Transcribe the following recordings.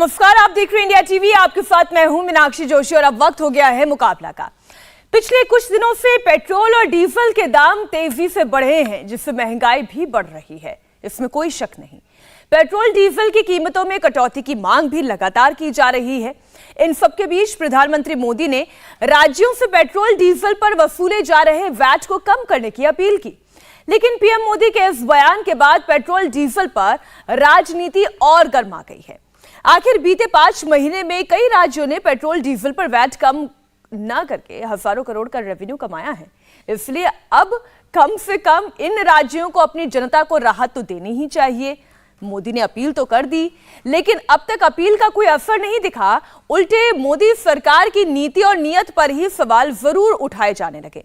नमस्कार, आप देख रहे हैं इंडिया टीवी। आपके साथ मैं हूं मीनाक्षी जोशी और अब वक्त हो गया है मुकाबला का। पिछले कुछ दिनों से पेट्रोल और डीजल के दाम तेजी से बढ़े हैं, जिससे महंगाई भी बढ़ रही है, इसमें कोई शक नहीं। पेट्रोल डीजल की कीमतों में कटौती की मांग भी लगातार की जा रही है। इन सबके बीच प्रधानमंत्री मोदी ने राज्यों से पेट्रोल डीजल पर वसूले जा रहे वैट को कम करने की अपील की। लेकिन पीएम मोदी के इस बयान के बाद पेट्रोल डीजल पर राजनीति और गर्मा गई है। आखिर बीते 5 महीने में कई राज्यों ने पेट्रोल डीजल पर वैट कम न करके हजारों करोड़ का रेवेन्यू कमाया है। इसलिए अब कम से कम इन राज्यों को अपनी जनता को राहत तो देनी ही चाहिए। मोदी ने अपील तो कर दी, लेकिन अब तक अपील का कोई असर नहीं दिखा। उल्टे मोदी सरकार की नीति और नीयत पर ही सवाल जरूर उठाए जाने लगे।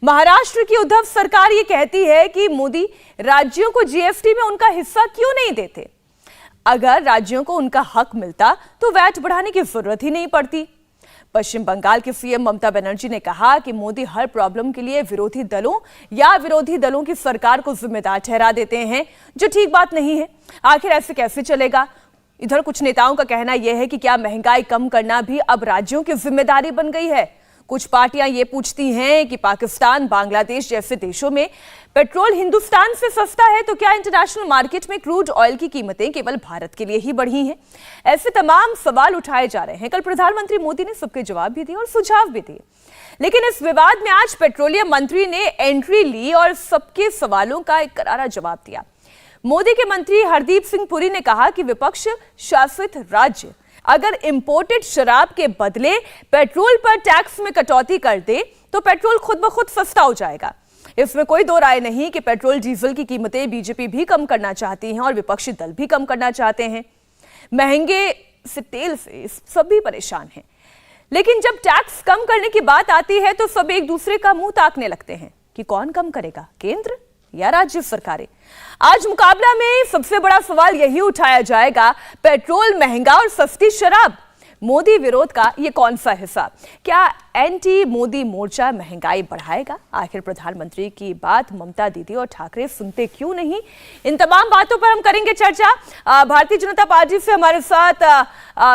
महाराष्ट्र की उद्धव सरकार ये कहती है कि मोदी राज्यों को जीएसटी में उनका हिस्सा क्यों नहीं देते। अगर राज्यों को उनका हक मिलता तो वैट बढ़ाने की जरूरत ही नहीं पड़ती। पश्चिम बंगाल के सीएम ममता बनर्जी ने कहा कि मोदी हर प्रॉब्लम के लिए विरोधी दलों की सरकार को जिम्मेदार ठहरा देते हैं, जो ठीक बात नहीं है। आखिर ऐसे कैसे चलेगा। इधर कुछ नेताओं का कहना यह है कि क्या महंगाई कम करना भी अब राज्यों की जिम्मेदारी बन गई है। कुछ पार्टियां ये पूछती हैं कि पाकिस्तान, बांग्लादेश जैसे देशों में पेट्रोल हिंदुस्तान से सस्ता है, तो क्या इंटरनेशनल मार्केट में क्रूड ऑयल की कीमतें केवल भारत के लिए ही बढ़ी हैं। ऐसे तमाम सवाल उठाए जा रहे हैं। कल प्रधानमंत्री मोदी ने सबके जवाब भी दिए और सुझाव भी दिए, लेकिन इस विवाद में आज पेट्रोलियम मंत्री ने एंट्री ली और सबके सवालों का एक करारा जवाब दिया। मोदी के मंत्री हरदीप सिंह पुरी ने कहा कि विपक्ष शासित राज्य अगर इंपोर्टेड शराब के बदले पेट्रोल पर टैक्स में कटौती कर दे तो पेट्रोल खुद ब खुद सस्ता हो जाएगा। इसमें कोई दो राय नहीं कि पेट्रोल डीजल की कीमतें बीजेपी भी कम करना चाहती हैं और विपक्षी दल भी कम करना चाहते हैं। महंगे से तेल से सभी परेशान हैं, लेकिन जब टैक्स कम करने की बात आती है तो सब एक दूसरे का मुंह ताकने लगते हैं कि कौन कम करेगा, केंद्र या राज्य सरकारें। आज मुकाबला में सबसे बड़ा सवाल यही उठाया जाएगा, पेट्रोल महंगा और सस्ती शराब, मोदी विरोध का ये कौन सा हिस्सा। क्या एंटी मोदी मोर्चा महंगाई बढ़ाएगा। आखिर प्रधानमंत्री की बात ममता दीदी और ठाकरे सुनते क्यों नहीं। इन तमाम बातों पर हम करेंगे चर्चा। भारतीय जनता पार्टी से हमारे साथ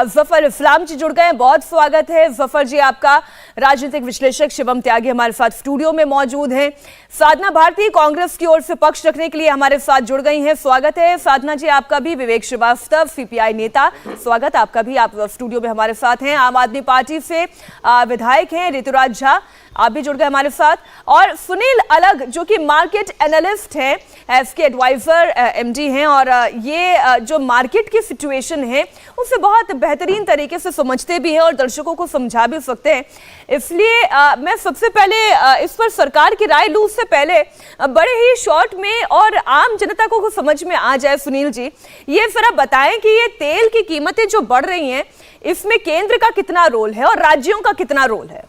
जफर इस्लाम जी जुड़ गए हैं, बहुत स्वागत है जफर जी आपका। राजनीतिक विश्लेषक शिवम त्यागी हमारे साथ स्टूडियो में मौजूद हैं। साधना भारती कांग्रेस की ओर से पक्ष रखने के लिए हमारे साथ जुड़ गई हैं, स्वागत है साधना जी आपका भी। विवेक श्रीवास्तव सीपीआई नेता, स्वागत आपका भी, आप स्टूडियो में हमारे साथ हैं। आम आदमी पार्टी से विधायक हैं ऋतुराज झा, आप भी जुड़ गए हमारे साथ। और सुनील अलग जो कि मार्केट एनालिस्ट हैं, एसके एडवाइजर एमडी हैं और ये जो मार्केट की सिचुएशन है उसे बहुत बेहतरीन तरीके से समझते भी हैं और दर्शकों को समझा भी सकते हैं। इसलिए मैं सबसे पहले इस पर सरकार की राय लूं उससे पहले बड़े ही शॉर्ट में और आम जनता को समझ में आ जाए, सुनील जी ये जरा बताएं कि ये तेल की कीमतें जो बढ़ रही हैं इसमें केंद्र का कितना रोल है और राज्यों का कितना रोल है।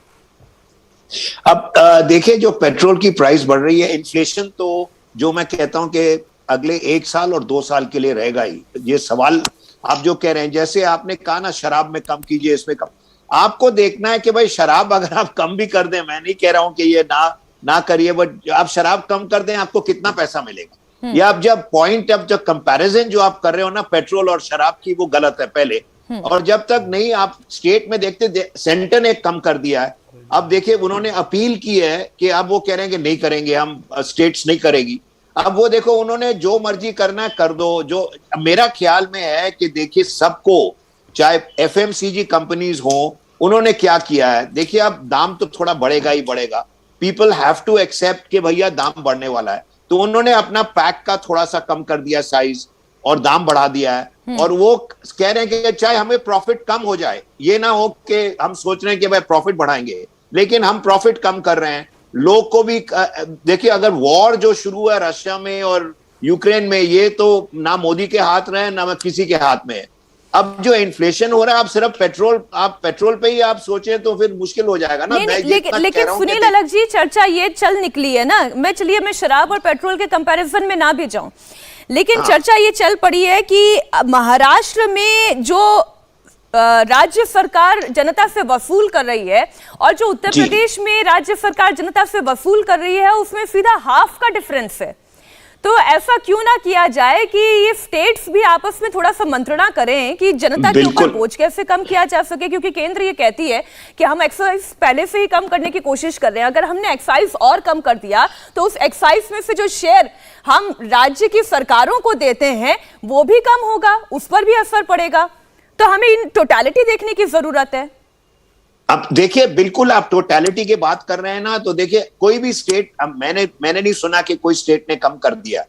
अब देखिए, जो पेट्रोल की प्राइस बढ़ रही है, इन्फ्लेशन तो जो मैं कहता हूं कि अगले 1 साल और 2 साल के लिए रहेगा ही। ये सवाल आप जो कह रहे हैं, जैसे आपने कहा ना शराब में कम कीजिए, इसमें कम, आपको देखना है कि भाई शराब अगर आप कम भी कर दें, मैं नहीं कह रहा हूं कि ये ना करिए, बट आप शराब कम कर दें आपको कितना पैसा मिलेगा। या आप जब कंपैरिजन जो आप कर रहे हो ना पेट्रोल और शराब की, वो गलत है पहले। और जब तक नहीं आप स्टेट में देखते, सेंटर ने कम कर दिया है। अब देखिए उन्होंने अपील की है कि अब वो कह रहे हैं कि नहीं करेंगे हम, स्टेट्स नहीं करेगी। अब वो देखो उन्होंने जो मर्जी करना है कर दो। जो मेरा ख्याल में है कि देखिए सबको, चाहे एफएमसीजी कंपनीज हो, उन्होंने क्या किया है, देखिए अब दाम तो थोड़ा बढ़ेगा ही बढ़ेगा। पीपल हैव टू एक्सेप्ट कि भैया दाम बढ़ने वाला है, तो उन्होंने अपना पैक का थोड़ा सा कम कर दिया साइज और दाम बढ़ा दिया है। और वो कह रहे हैं कि चाहे हमें प्रॉफिट कम हो जाए, ये ना हो कि हम सोच रहे हैं कि भाई प्रॉफिट बढ़ाएंगे, लेकिन हम प्रॉफिट कम कर रहे हैं। लोग को भी देखिए, अगर वॉर जो शुरू है रशिया में और यूक्रेन में, ये तो ना मोदी के हाथ रहे ना किसी के हाथ में है। अब जो इन्फ्लेशन हो रहा है, आप सिर्फ पेट्रोल पे ही आप सोचें तो फिर मुश्किल हो जाएगा ना। लेकिन सुनील अलग जी, चर्चा ये चल निकली है ना, मैं शराब और पेट्रोल के कंपैरिजन में ना भी जाऊं, लेकिन चर्चा ये चल पड़ी है कि महाराष्ट्र में जो राज्य सरकार जनता से वसूल कर रही है और जो उत्तर प्रदेश में राज्य सरकार जनता से वसूल कर रही है, उसमें सीधा हाफ का डिफरेंस है। तो ऐसा क्यों ना किया जाए कि ये स्टेट्स भी आपस में थोड़ा सा मंत्रणा करें कि जनता के ऊपर बोझ कैसे कम किया जा सके, क्योंकि केंद्र ये कहती है कि हम एक्साइज पहले से ही कम करने की कोशिश कर रहे हैं। अगर हमने एक्साइज और कम कर दिया तो उस एक्साइज में से जो शेयर हम राज्य की सरकारों को देते हैं वो भी कम होगा, उस पर भी असर पड़ेगा। तो हमें इन टोटलिटी देखने की जरूरत है। अब देखिए, बिल्कुल आप टोटलिटी की बात कर रहे हैं ना, तो देखिए कोई भी स्टेट, अब मैंने नहीं सुना कि कोई स्टेट ने कम कर दिया।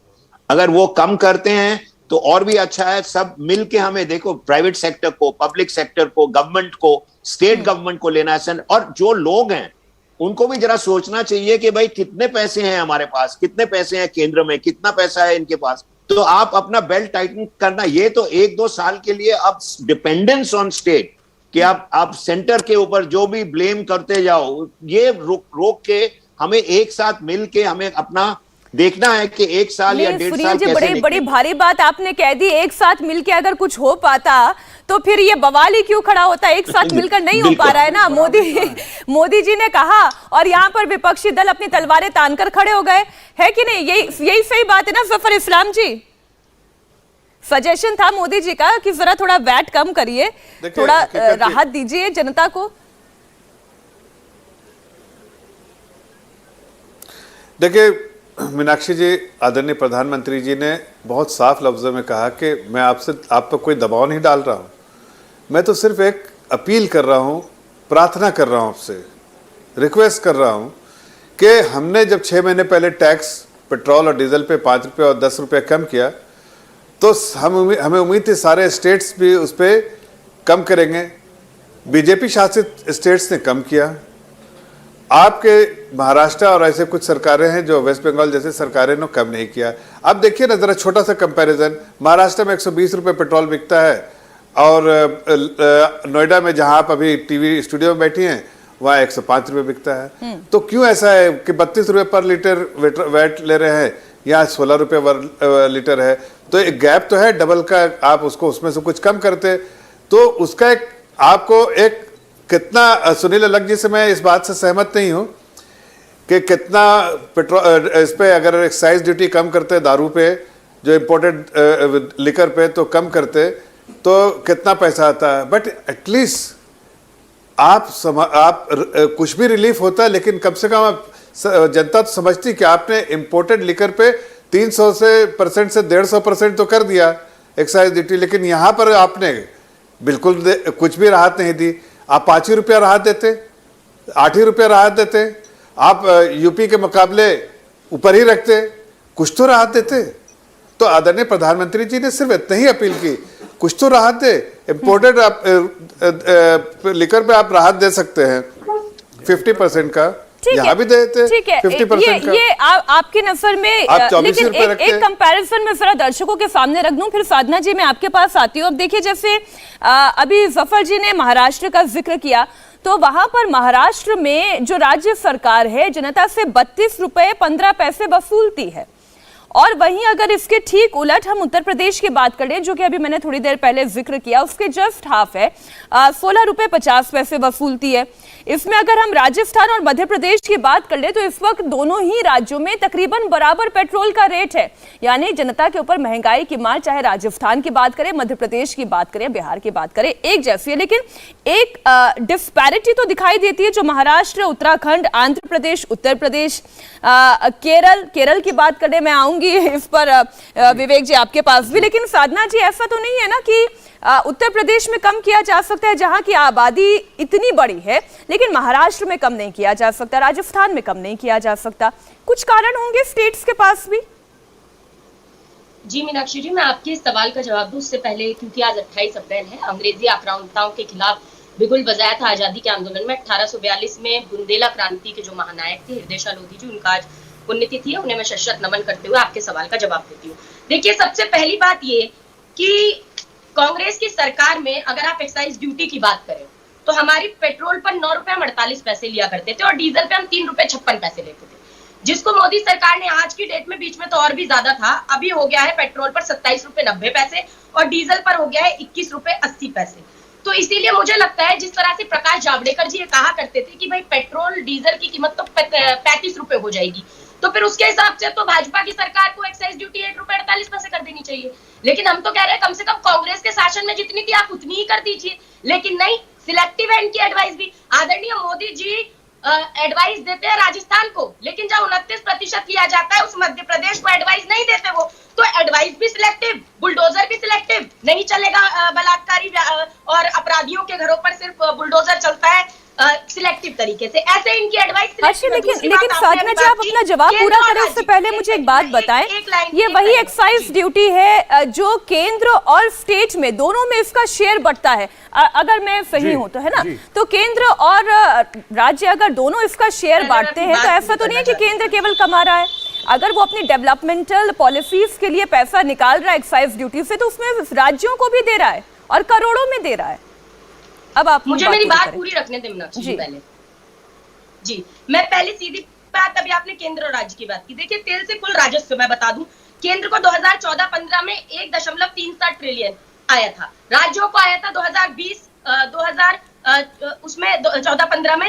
अगर वो कम करते हैं तो और भी अच्छा है। सब मिलके हमें देखो, प्राइवेट सेक्टर को, पब्लिक सेक्टर को, गवर्नमेंट को, स्टेट गवर्नमेंट को लेना है। और जो लोग हैं उनको भी जरा सोचना चाहिए कि भाई कितने पैसे हैं हमारे पास, कितने पैसे हैं केंद्र में, कितना पैसा है इनके पास। तो आप अपना बेल्ट टाइटन करना, ये तो 1-2 साल के लिए अब डिपेंडेंस ऑन स्टेट कि आप सेंटर के ऊपर जो भी ब्लेम करते जाओ, ये रोक के हमें एक साथ मिल के हमें अपना देखना है कि 1 साल या 1.5 साल कैसे बड़ी भारी बात आपने कह दी। एक साथ मिलके अगर कुछ हो पाता तो फिर ये बवाल ही क्यों खड़ा होता है? एक साथ मिलकर नहीं हो पा रहा है ना। मोदी जी ने कहा और यहाँ पर विपक्षी दल अपनी तलवारें तानकर खड़े हो गए, है कि नहीं? यही सही बात है ना जफर इस्लाम जी? सजेशन था मोदी जी का कि जरा थोड़ा वैट कम करिए, थोड़ा राहत दीजिए जनता को। देखिए मीनाक्षी जी, आदरणीय प्रधानमंत्री जी ने बहुत साफ लफ्जों में कहा कि मैं आप पर कोई दबाव नहीं डाल रहा हूं, मैं तो सिर्फ एक अपील कर रहा हूं, प्रार्थना कर रहा हूं, आपसे रिक्वेस्ट कर रहा हूं कि हमने जब 6 महीने पहले टैक्स पेट्रोल और डीजल पे 5 रुपये और 10 रुपये कम किया तो हमें उम्मीद थी सारे स्टेट्स भी उस पर कम करेंगे। बीजेपी शासित स्टेट्स ने कम किया, आपके महाराष्ट्र और ऐसे कुछ सरकारें हैं जो वेस्ट बंगाल जैसे सरकारें ने कम नहीं किया। अब देखिए ना जरा छोटा सा कंपैरिजन, महाराष्ट्र में 120 रुपये पेट्रोल बिकता है और नोएडा में जहां आप अभी टीवी स्टूडियो में बैठी हैं वहाँ 105 रुपये बिकता है। तो क्यों ऐसा है कि 32 रुपये पर लीटर वैट ले रहे हैं, यहाँ 16 रुपये लीटर है? तो एक गैप तो है डबल का, आप उसको उसमें से कुछ कम करते तो उसका एक आपको एक कितना, सुनील अलग जी से मैं इस बात से सहमत नहीं हूं कि कितना पेट्रोल इस पे अगर एक्साइज ड्यूटी कम करते दारू पे, जो इम्पोर्टेड लिकर पे तो कम करते तो कितना पैसा आता है। बट एटलीस्ट आप कुछ भी रिलीफ होता है, लेकिन कम से कम आप जनता तो समझती कि आपने इम्पोर्टेड लिकर पे 300% से 150% तो कर दिया एक्साइज ड्यूटी, लेकिन यहाँ पर आपने बिल्कुल कुछ भी राहत नहीं दी। आप 5 ही रुपया राहत देते, 8 ही रुपया राहत देते, आप यूपी के मुकाबले ऊपर ही रखते, कुछ तो राहत देते। तो आदरणीय प्रधानमंत्री जी ने सिर्फ इतना ही अपील की, कुछ तो राहत दे। इम्पोर्टेड आप लिकर पे आप राहत दे सकते हैं 50% का, यहाँ भी देते 50% का। ये आपकी नजर में, लेकिन एक कंपैरिजन में जरा दर्शकों के सामने रख दूं, फिर साधना जी मैं आपके पास आती हूँ। अब देखिए जैसे अभी जफर जी ने महाराष्ट्र का जिक्र किया, तो वहां पर महाराष्ट्र में जो राज्य सरकार है जनता से 32 रुपए 15 पैसे वसूलती है, और वहीं अगर इसके ठीक उलट हम उत्तर प्रदेश की बात करें, जो कि अभी मैंने थोड़ी देर पहले जिक्र किया, उसके जस्ट हाफ है, 16 रुपए 50 पैसे वसूलती है। इसमें अगर हम राजस्थान और मध्य प्रदेश की बात कर ले तो इस वक्त दोनों ही राज्यों में तकरीबन बराबर पेट्रोल का रेट है, यानी जनता के ऊपर महंगाई की मार चाहे राजस्थान की बात करें, मध्य प्रदेश की बात करें, बिहार की बात करें, एक जैसी है। लेकिन एक डिस्पैरिटी तो दिखाई देती है, जो महाराष्ट्र, उत्तराखंड, आंध्र प्रदेश, उत्तर प्रदेश, केरल की बात करें, मैं आऊंगी इस पर विवेक जी आपके पास भी। लेकिन साधना जी ऐसा तो नहीं है ना कि उत्तर प्रदेश में कम किया जा सकता है जहां की आबादी इतनी बड़ी है, लेकिन महाराष्ट्र में कम नहीं किया जा सकता, राजस्थान में कम नहीं किया जा सकता? कुछ कारण होंगे स्टेट्स के पास भी। जी मीनाक्षी जी, मैं आपके इस सवाल का जवाब दूं उससे पहले, क्योंकि आज 28 अप्रैल है, अंग्रेजी आक्रामकताओं के खिलाफ बिगुल बजाया था आजादी के आंदोलन में। 1842 में बुंदेला क्रांति के जो महानायक थे हृदय लोधी जी, उनका आज पुण्यतिथि है, उन्हें मैं शत नमन करते हुए आपके सवाल का जवाब देती हूँ। देखिए सबसे पहली बात ये कि कांग्रेस की सरकार में अगर आप एक्साइज ड्यूटी की बात करें तो हमारी पेट्रोल पर 9 रुपए 48 पैसे लिया करते थे और डीजल पे हम 3 रुपए 56 पैसे लेते थे, जिसको मोदी सरकार ने आज की डेट में, बीच में तो और भी ज्यादा था, अभी हो गया है पेट्रोल पर 27 रुपए 90 पैसे और डीजल पर हो गया है 21 रुपए 80 पैसे। तो इसीलिए मुझे लगता है जिस तरह से प्रकाश जावड़ेकर जी ये कहा करते थे कि भाई पेट्रोल डीजल की कीमत तो 35 रुपए हो जाएगी, तो फिर उसके हिसाब से तो भाजपा की सरकार को एक्साइज ड्यूटी ₹1.48 कर देनी चाहिए। लेकिन हम तो कह रहे हैं कम से कम कांग्रेस के शासन में जितनी थी आप उतनी ही कर दीजिए। लेकिन नहीं, सिलेक्टिव है इनकी एडवाइस भी। आदरणीय मोदी जी एडवाइस देते हैं राजस्थान को, लेकिन जब 29% लिया जाता है उस मध्य प्रदेश को एडवाइस नहीं देते वो, तो एडवाइस भी सिलेक्टिव, बुलडोजर भी सिलेक्टिव। नहीं चलेगा बलात्कारी और अपराधियों के घरों पर सिर्फ बुलडोजर चलता है सिलेक्टिव तरीके से, ऐसे इनकी एडवाइस। अच्छा, लेकिन साधना जी, आप अपना जवाब पूरा करें उससे पहले मुझे एक बात बताएं, ये वही एक्साइज ड्यूटी है जो केंद्र और स्टेट में दोनों में इसका शेयर बढ़ता है, अगर मैं सही हूं तो, है ना? तो केंद्र और राज्य अगर दोनों इसका शेयर बांटते हैं तो ऐसा तो नहीं है कि केंद्र केवल कमा रहा है। अगर वो अपनी डेवलपमेंटल पॉलिसीज के लिए पैसा निकाल रहा है एक्साइज ड्यूटी से, तो उसमें राज्यों को भी दे रहा है और करोड़ों में दे रहा है। अब आप मुझे मेरी बात पूरी रखने दें मीनाक्षी जी पहले। जी, मैं पहले सीधी बात, अभी आपने केंद्र और राज्य की बात की। देखिए, तेल से कुल राजस्व मैं बता दूं, केंद्र को 2014-15 में 1.37 ट्रिलियन आया था, राज्यों को आया था 2020 उसमें 14-15 में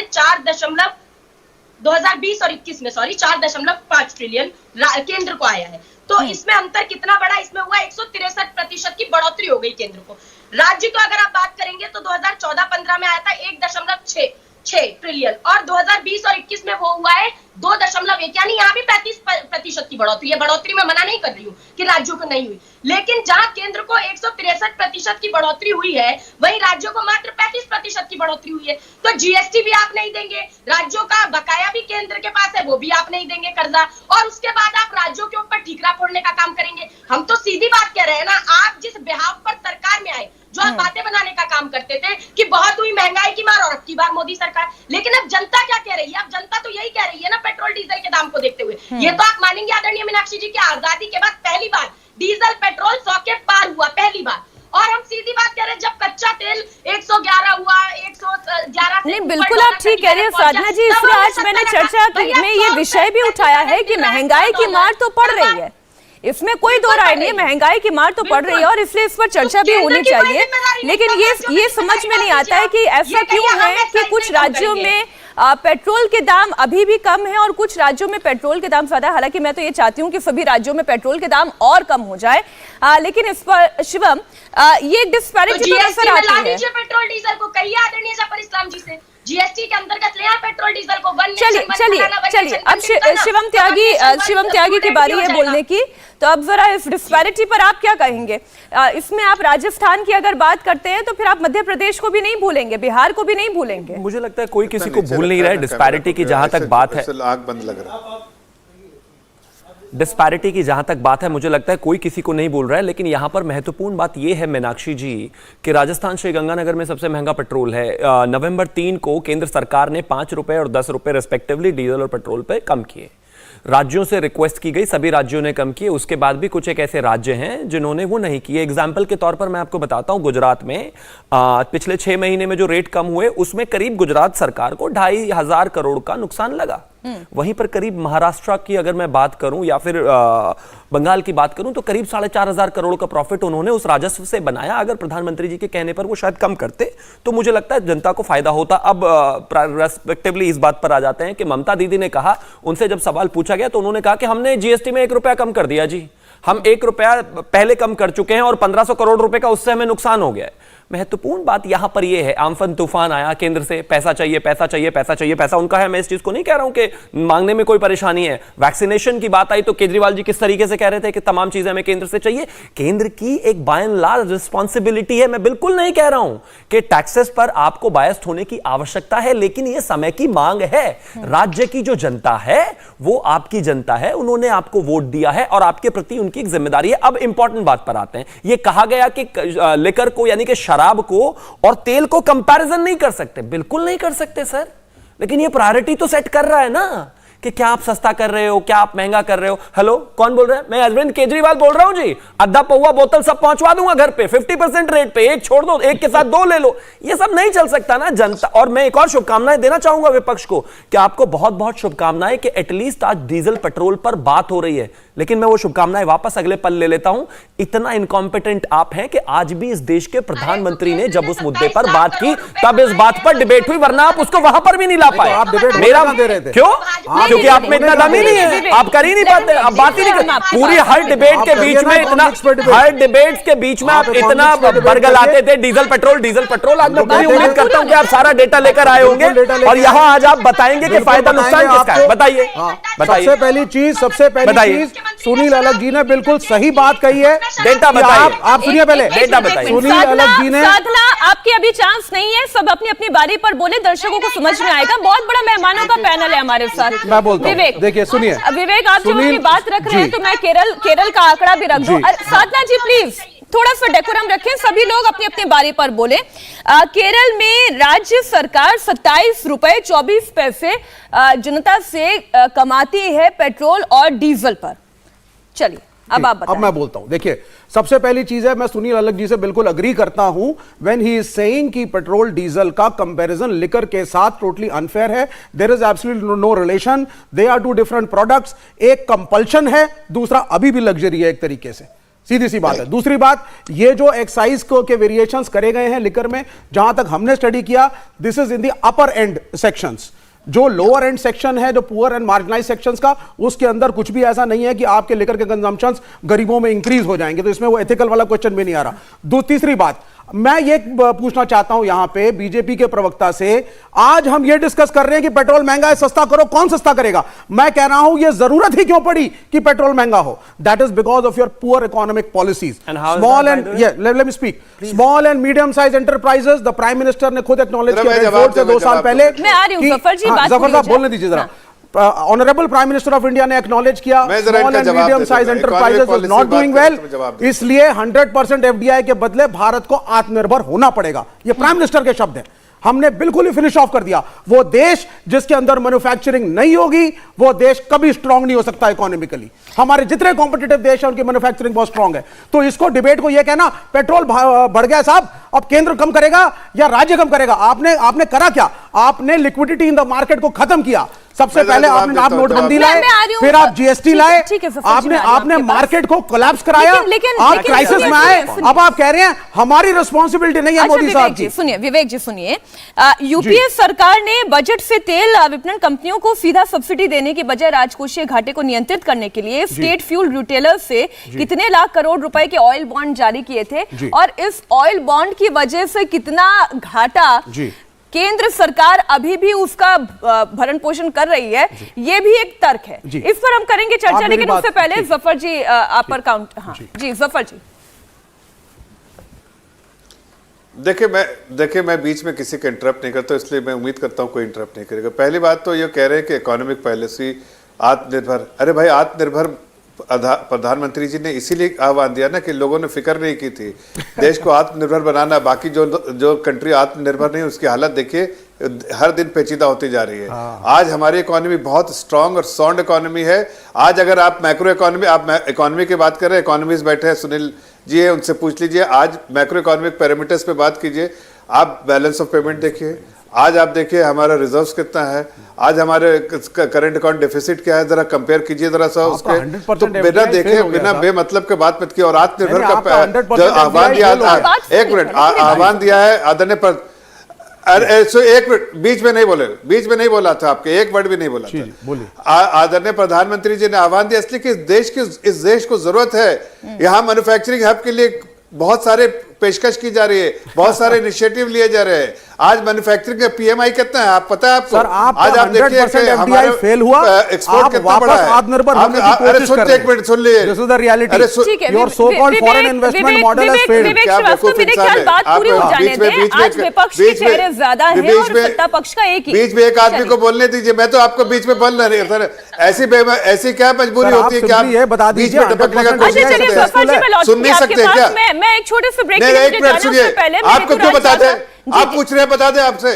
2020 और 21 में 4.5 ट्रिलियन केंद्र को आया है। तो इसमें अंतर कितना बड़ा इसमें हुआ, 163% की बढ़ोतरी हो गई केंद्र को। राज्य को अगर आप बात करेंगे तो 2014-15 में आया था 1.6 ट्रिलियन और 2020 और 21 में वो हुआ है 2.1, यानी यहाँ भी 35% की बढ़ोतरी है। बढ़ोतरी में मना नहीं कर रही हूँ कि राज्यों को नहीं हुई, लेकिन जहां केंद्र को 163% की बढ़ोतरी हुई है, वहीं राज्यों को मात्र 35% की बढ़ोतरी हुई है। तो जीएसटी भी आप नहीं देंगे, राज्यों का बकाया भी केंद्र के पास है, वो भी आप नहीं देंगे कर्जा, और उसके बाद आप राज्यों के ऊपर ठीकरा फोड़ने का काम करेंगे। हम तो सीधी बात कह रहे हैं ना, आप जिस बिहाव पर सरकार में आए, जो आप बातें बनाने का काम करते थे कि बहुत हुई महंगाई की मार और अब की बार मोदी सरकार, लेकिन अब जनता क्या कह रही है? अब जनता तो यही कह रही है ना, पेट्रोल डीजल के दाम को देखते हुए। ये तो आप मानेंगे आदरणीय मीनाक्षी जी की आजादी के बाद पहली बार डीजल पेट्रोल 100 के पार हुआ, पहली बार। और हम सीधी बात कह रहे हैं, जब कच्चा तेल 111 हुआ, 111 नहीं, बिल्कुल आप ठीक कह रही है साधना जी। इसलिए आज मैंने चर्चा में ये विषय भी उठाया है कि महंगाई की मार तो पड़ रही है, इसमें कोई दो राय नहीं है, महंगाई की मार तो पड़ रही है और इसलिए इस पर चर्चा भी होनी चाहिए। लेकिन ये समझ में नहीं आता है कि ऐसा क्यों है कि कुछ राज्यों में पेट्रोल के दाम अभी भी कम है और कुछ राज्यों में पेट्रोल के दाम ज्यादा है। हालांकि मैं तो ये चाहती हूँ कि सभी राज्यों में पेट्रोल के दाम और कम हो जाए, लेकिन इस पर शिवम ये डिस्पैरिटी तो नजर आती है। पेट्रोल डीजल को कहिए आदरणीय जफर इस्लाम जी से, जीएसटी के अंतर्गत ले आए पेट्रोल डीजल को। चलिए अब शिवम त्यागी की बारी है बोलने की, तो अब जरा इस डिस्पैरिटी पर आप क्या कहेंगे? इसमें आप राजस्थान की अगर बात करते हैं तो फिर आप मध्य प्रदेश को भी नहीं भूलेंगे, बिहार को भी नहीं भूलेंगे। मुझे लगता है कोई किसी को भूल नहीं रहा है। डिस्पैरिटी की जहां तक बात है, आंख बंद लग रहा है, डिस्पैरिटी की जहां तक बात है, मुझे लगता है कोई किसी को नहीं बोल रहा है। लेकिन यहां पर महत्वपूर्ण बात यह है मीनाक्षी जी कि राजस्थान श्रीगंगानगर में सबसे महंगा पेट्रोल है। नवंबर 3 को केंद्र सरकार ने 5 रुपए और 10 रुपए रिस्पेक्टिवली डीजल और पेट्रोल पे कम किए। राज्यों से रिक्वेस्ट की गई, सभी राज्यों ने कम किए। उसके बाद भी कुछ एक ऐसे राज्य हैं जिन्होंने वो नहीं किए। एग्जाम्पल के तौर पर मैं आपको बताता हूं, गुजरात में पिछले 6 महीने में जो रेट कम हुए उसमें करीब गुजरात सरकार को 2,500 करोड़ का नुकसान लगा। वहीं पर करीब महाराष्ट्र की अगर मैं बात करूं या फिर बंगाल की बात करूं तो करीब 4,500 करोड़ का प्रॉफिट उन्होंने उस राजस्व से बनाया। अगर प्रधानमंत्री जी के कहने पर वो शायद कम करते तो मुझे लगता है जनता को फायदा होता। अब रेस्पेक्टिवली इस बात पर आ जाते हैं कि ममता दीदी ने कहा, उनसे जब सवाल पूछा गया तो उन्होंने कहा कि हमने जीएसटी में 1 रुपया कम कर दिया जी, हम 1 रुपया पहले कम कर चुके हैं और 1500 करोड़ रुपए का उससे हमें नुकसान हो गया है। महत्वपूर्ण बात यहां पर यह है, आम्फन तूफान आया, केंद्र से पैसा चाहिए, पैसा चाहिए, पैसा चाहिए, पैसा उनका है। मैं इस चीज को नहीं कह रहा हूं कि मांगने में कोई परेशानी है। वैक्सीनेशन की बात आई तो केजरीवाल जी किस तरीके से कह रहे थे कि तमाम चीजें हमें केंद्र से चाहिए। केंद्र की एक बाय एंड लार्ज रिस्पॉन्सिबिलिटी है। मैं बिल्कुल नहीं कह रहा हूं कि टैक्सेस पर आपको बायस्ड होने की आवश्यकता है, लेकिन यह समय की मांग है। राज्य की जो जनता है वो आपकी जनता है, उन्होंने आपको वोट दिया है और आपके प्रति उनकी एक जिम्मेदारी है। अब इंपॉर्टेंट बात पर आते हैं। यह कहा गया कि लिकर को यानी कि शराब को और तेल को कंपैरिजन नहीं कर सकते। बिल्कुल नहीं कर सकते सर, लेकिन ये प्रायोरिटी तो सेट कर रहा है ना कि क्या आप सस्ता कर रहे हो, क्या आप महंगा कर रहे हो। हेलो, कौन बोल रहे हैं? मैं अरविंद केजरीवाल बोल रहा हूं जी। आधा पौवा बोतल सब पहुंचवा दूंगा घर पे 50% रेट पे, एक छोड़ दो, एक के साथ 2 ले लो। ये सब नहीं चल सकता ना जनता। और मैं एक और शुभकामनाएं देना चाहूंगा विपक्ष को कि आपको बहुत बहुत शुभकामनाएं कि एटलीस्ट आज डीजल पेट्रोल पर बात हो रही है। लेकिन मैं वो शुभकामनाएं वापस अगले पल ले लेता हूं। इतना इनकॉम्पिटेंट आप हैं कि आज भी इस देश के प्रधानमंत्री ने जब उस मुद्दे पर बात की तब इस बात पर डिबेट हुई, वरना आप उसको वहां पर भी नहीं ला पाए। आप डिबेट मेरा दे रहे थे। क्यों? क्योंकि आप में इतना दम ही नहीं है, आप कर ही नहीं पाते, आप बात ही नहीं करते। पूरी हर डिबेट के बीच में इतना, हर डिबेट के बीच में आप इतना बरगलाते थे डीजल पेट्रोल। आज मैं पूरी उम्मीद करता हूं कि आप सारा डेटा लेकर आए होंगे और यहां आज आप बताएंगे कि फायदा नुकसान किसका है। बताइए। सबसे पहली चीज सुनील अलग जी ने बिल्कुल सही बात कही है। डेटा बताइए, आप सुनिए पहले, डेटा बताइए। सुनील अलग जी ने, साधना आपकी अभी चांस नहीं है, सब अपनी अपनी बारी पर बोले, दर्शकों को समझ में आएगा। बहुत बड़ा मेहमानों का पैनल है हमारे साथ। मैं बोलता हूं, विवेक, देखिए सुनिए, विवेक आप जब अपनी बात रख रहे हैं तो मैं केरल का आंकड़ा भी रख दूं। साधना जी प्लीज थोड़ा सा डेकोरम रखें, सभी लोग अपनी अपनी बारी पर बोले। केरल में राज्य सरकार 27 रुपए 24 पैसे जनता से कमाती है पेट्रोल और डीजल पर। चलिए अब आप बताएं। अब मैं बोलता हूं, देखिए सबसे पहली चीज है, मैं सुनील अलग जी से बिल्कुल अग्री करता हूं व्हेन ही इज सेइंग कि पेट्रोल डीजल का कंपैरिजन लिकर के साथ टोटली अनफेयर है। There is absolutely no relation, they are two different products. एक कंपल्शन है, दूसरा अभी भी लग्जरी है एक तरीके से, सीधी सी बात है। दूसरी बात, ये जो एक्साइज को के वेरिएशंस करे गए हैं लिकर में, जहां तक हमने स्टडी किया, this is in the upper and sections. जो लोअर एंड सेक्शन है, जो पुअर एंड मार्जिनलाइज सेक्शंस का, उसके अंदर कुछ भी ऐसा नहीं है कि आपके लिकर के कंजम्पशंस गरीबों में इंक्रीज हो जाएंगे, तो इसमें वो एथिकल वाला क्वेश्चन भी नहीं आ रहा। तीसरी बात, मैं ये पूछना चाहता हूं यहां पे बीजेपी के प्रवक्ता से, आज हम ये डिस्कस कर रहे हैं कि पेट्रोल महंगा है, सस्ता करो, कौन सस्ता करेगा? मैं कह रहा हूं ये जरूरत ही क्यों पड़ी कि पेट्रोल महंगा हो? That is because of your poor economic policies. Small and let me speak, small and medium size enterprises, the prime minister ने खुद एक्नॉलेज किया रिपोर्ट से 2 साल पहले। मैं आ रही हूं जफर जी, बात जफर साहब बोलने दीजिए जरा। Honourable prime minister of India ने एक्नॉलेज किया small and medium size enterprises is not doing well, इसलिए 100% एफडीआई के बदले भारत को आत्मनिर्भर होना पड़ेगा। ये प्राइम मिनिस्टर के शब्द हैं। हमने बिल्कुल ही फिनिश ऑफ कर दिया। वो देश जिसके अंदर मैन्युफैक्चरिंग नहीं होगी, वो देश कभी स्ट्रांग नहीं हो सकता इकोनॉमिकली। हमारे जितने कॉम्पिटिटिव देश हैं उनकी मैन्युफैक्चरिंग बहुत स्ट्रांग है। तो इसको डिबेट को ये कहना पेट्रोल बढ़ गया साहब, अब केंद्र कम करेगा या राज्य कम करेगा, आपने करा क्या? आपने लिक्विडिटी इन द मार्केट को खत्म किया। सबसे पहले आप नोटबंदी लाए, फिर आप जीएसटी लाए, आपने मार्केट को कोलैप्स कराया, आप क्राइसिस में आए, अब आप कह रहे हैं हमारी रिस्पांसिबिलिटी नहीं है मोदी साहब की। सुनिए विवेक जी, सुनिए, यूपीए सरकार ने बजट से तेल विपणन कंपनियों को सीधा सब्सिडी देने की बजाय राजकोषीय घाटे को नियंत्रित करने के लिए स्टेट फ्यूल रिटेलर्स से कितने लाख करोड़ रुपए के ऑयल बॉन्ड जारी किए थे, और इस ऑयल बॉन्ड की वजह से कितना घाटा केंद्र सरकार अभी भी उसका भरण पोषण कर रही है, ये भी एक तर्क है। इस पर हम करेंगे चर्चा, लेकिन उससे पहले जफर जी आप पर काउंट। हाँ जी जफर जी। देखिए मैं बीच में किसी को इंटरप्ट नहीं करता, इसलिए मैं उम्मीद करता हूं कोई इंटरप्ट नहीं करेगा। पहली बात तो ये कह रहे हैं कि इकोनॉमिक पॉलिसी आत्मनिर्भर, अरे भाई आत्मनिर्भर प्रधानमंत्री जी ने इसीलिए आह्वान दिया ना कि लोगों ने फिक्र नहीं की थी देश को आत्मनिर्भर बनाना। बाकी जो कंट्री आत्मनिर्भर नहीं, उसकी हालत देखिए हर दिन पेचीदा होती जा रही है। आज हमारी इकोनॉमी बहुत स्ट्रांग और साउंड इकोनॉमी है। आज अगर आप मैक्रो इकोनॉमी, आप इकोनॉमी की बात कर रहे हैं, इकोनॉमिस्ट बैठे हैं, सुनील जी है, उनसे पूछ लीजिए। आज मैक्रो इकोनॉमिक पैरामीटर्स पे बात कीजिए, आप बैलेंस ऑफ पेमेंट देखिए, आज आप देखिए हमारा रिजर्व्स कितना है, आज हमारे करंट अकाउंट डेफिसिट क्या है, जरा कंपेयर कीजिए जरा सा उसके। तो बिना देखे, बिना बेमतलब के बात मत किए। और आत्मनिर्भर का जो आह्वान दिया, एक मिनट, आह्वान दिया है आदरणीय पर, अरे एक मिनट, बीच में नहीं बोला था, आपके एक वर्ड भी नहीं बोला था। आदरणीय प्रधानमंत्री जी ने आह्वान दिया इसलिए कि इस देश को जरूरत है। यहाँ मैन्युफैक्चरिंग हब के लिए बहुत सारे पेशकश की जा रही है, बहुत सारे इनिशिएटिव लिए जा रहे हैं। आज मैन्युफैक्चरिंग का पीएमआई कितना है आप पता है आपको? सर, आज आप देखिए कि हमारा फेल हुआ, एक्सपोर्ट कितना बड़ा है। आत्मनिर्भर होने की कोशिश कर रहे हैं। एक मिनट सुन लीजिए, this is the reality. Your so called foreign investment model has failed. क्या बेवकूफ इंसान, बात पूरी हो जाने दें। आज विपक्ष के चेहरे ज्यादा हैं और सत्ता पक्ष का एक ही। बीच में एक आदमी को बोलने दीजिए, मैं तो आपको बीच में बोल नहीं सर। ऐसी क्या मजबूरी होती है कि आप बता दीजिए? सुन नहीं सकते क्या? मैं एक छोटे से ब्रेक एक मिनट सुनिए, आपको क्यों बता दें? आप पूछ रहे हैं, बता दें आपसे।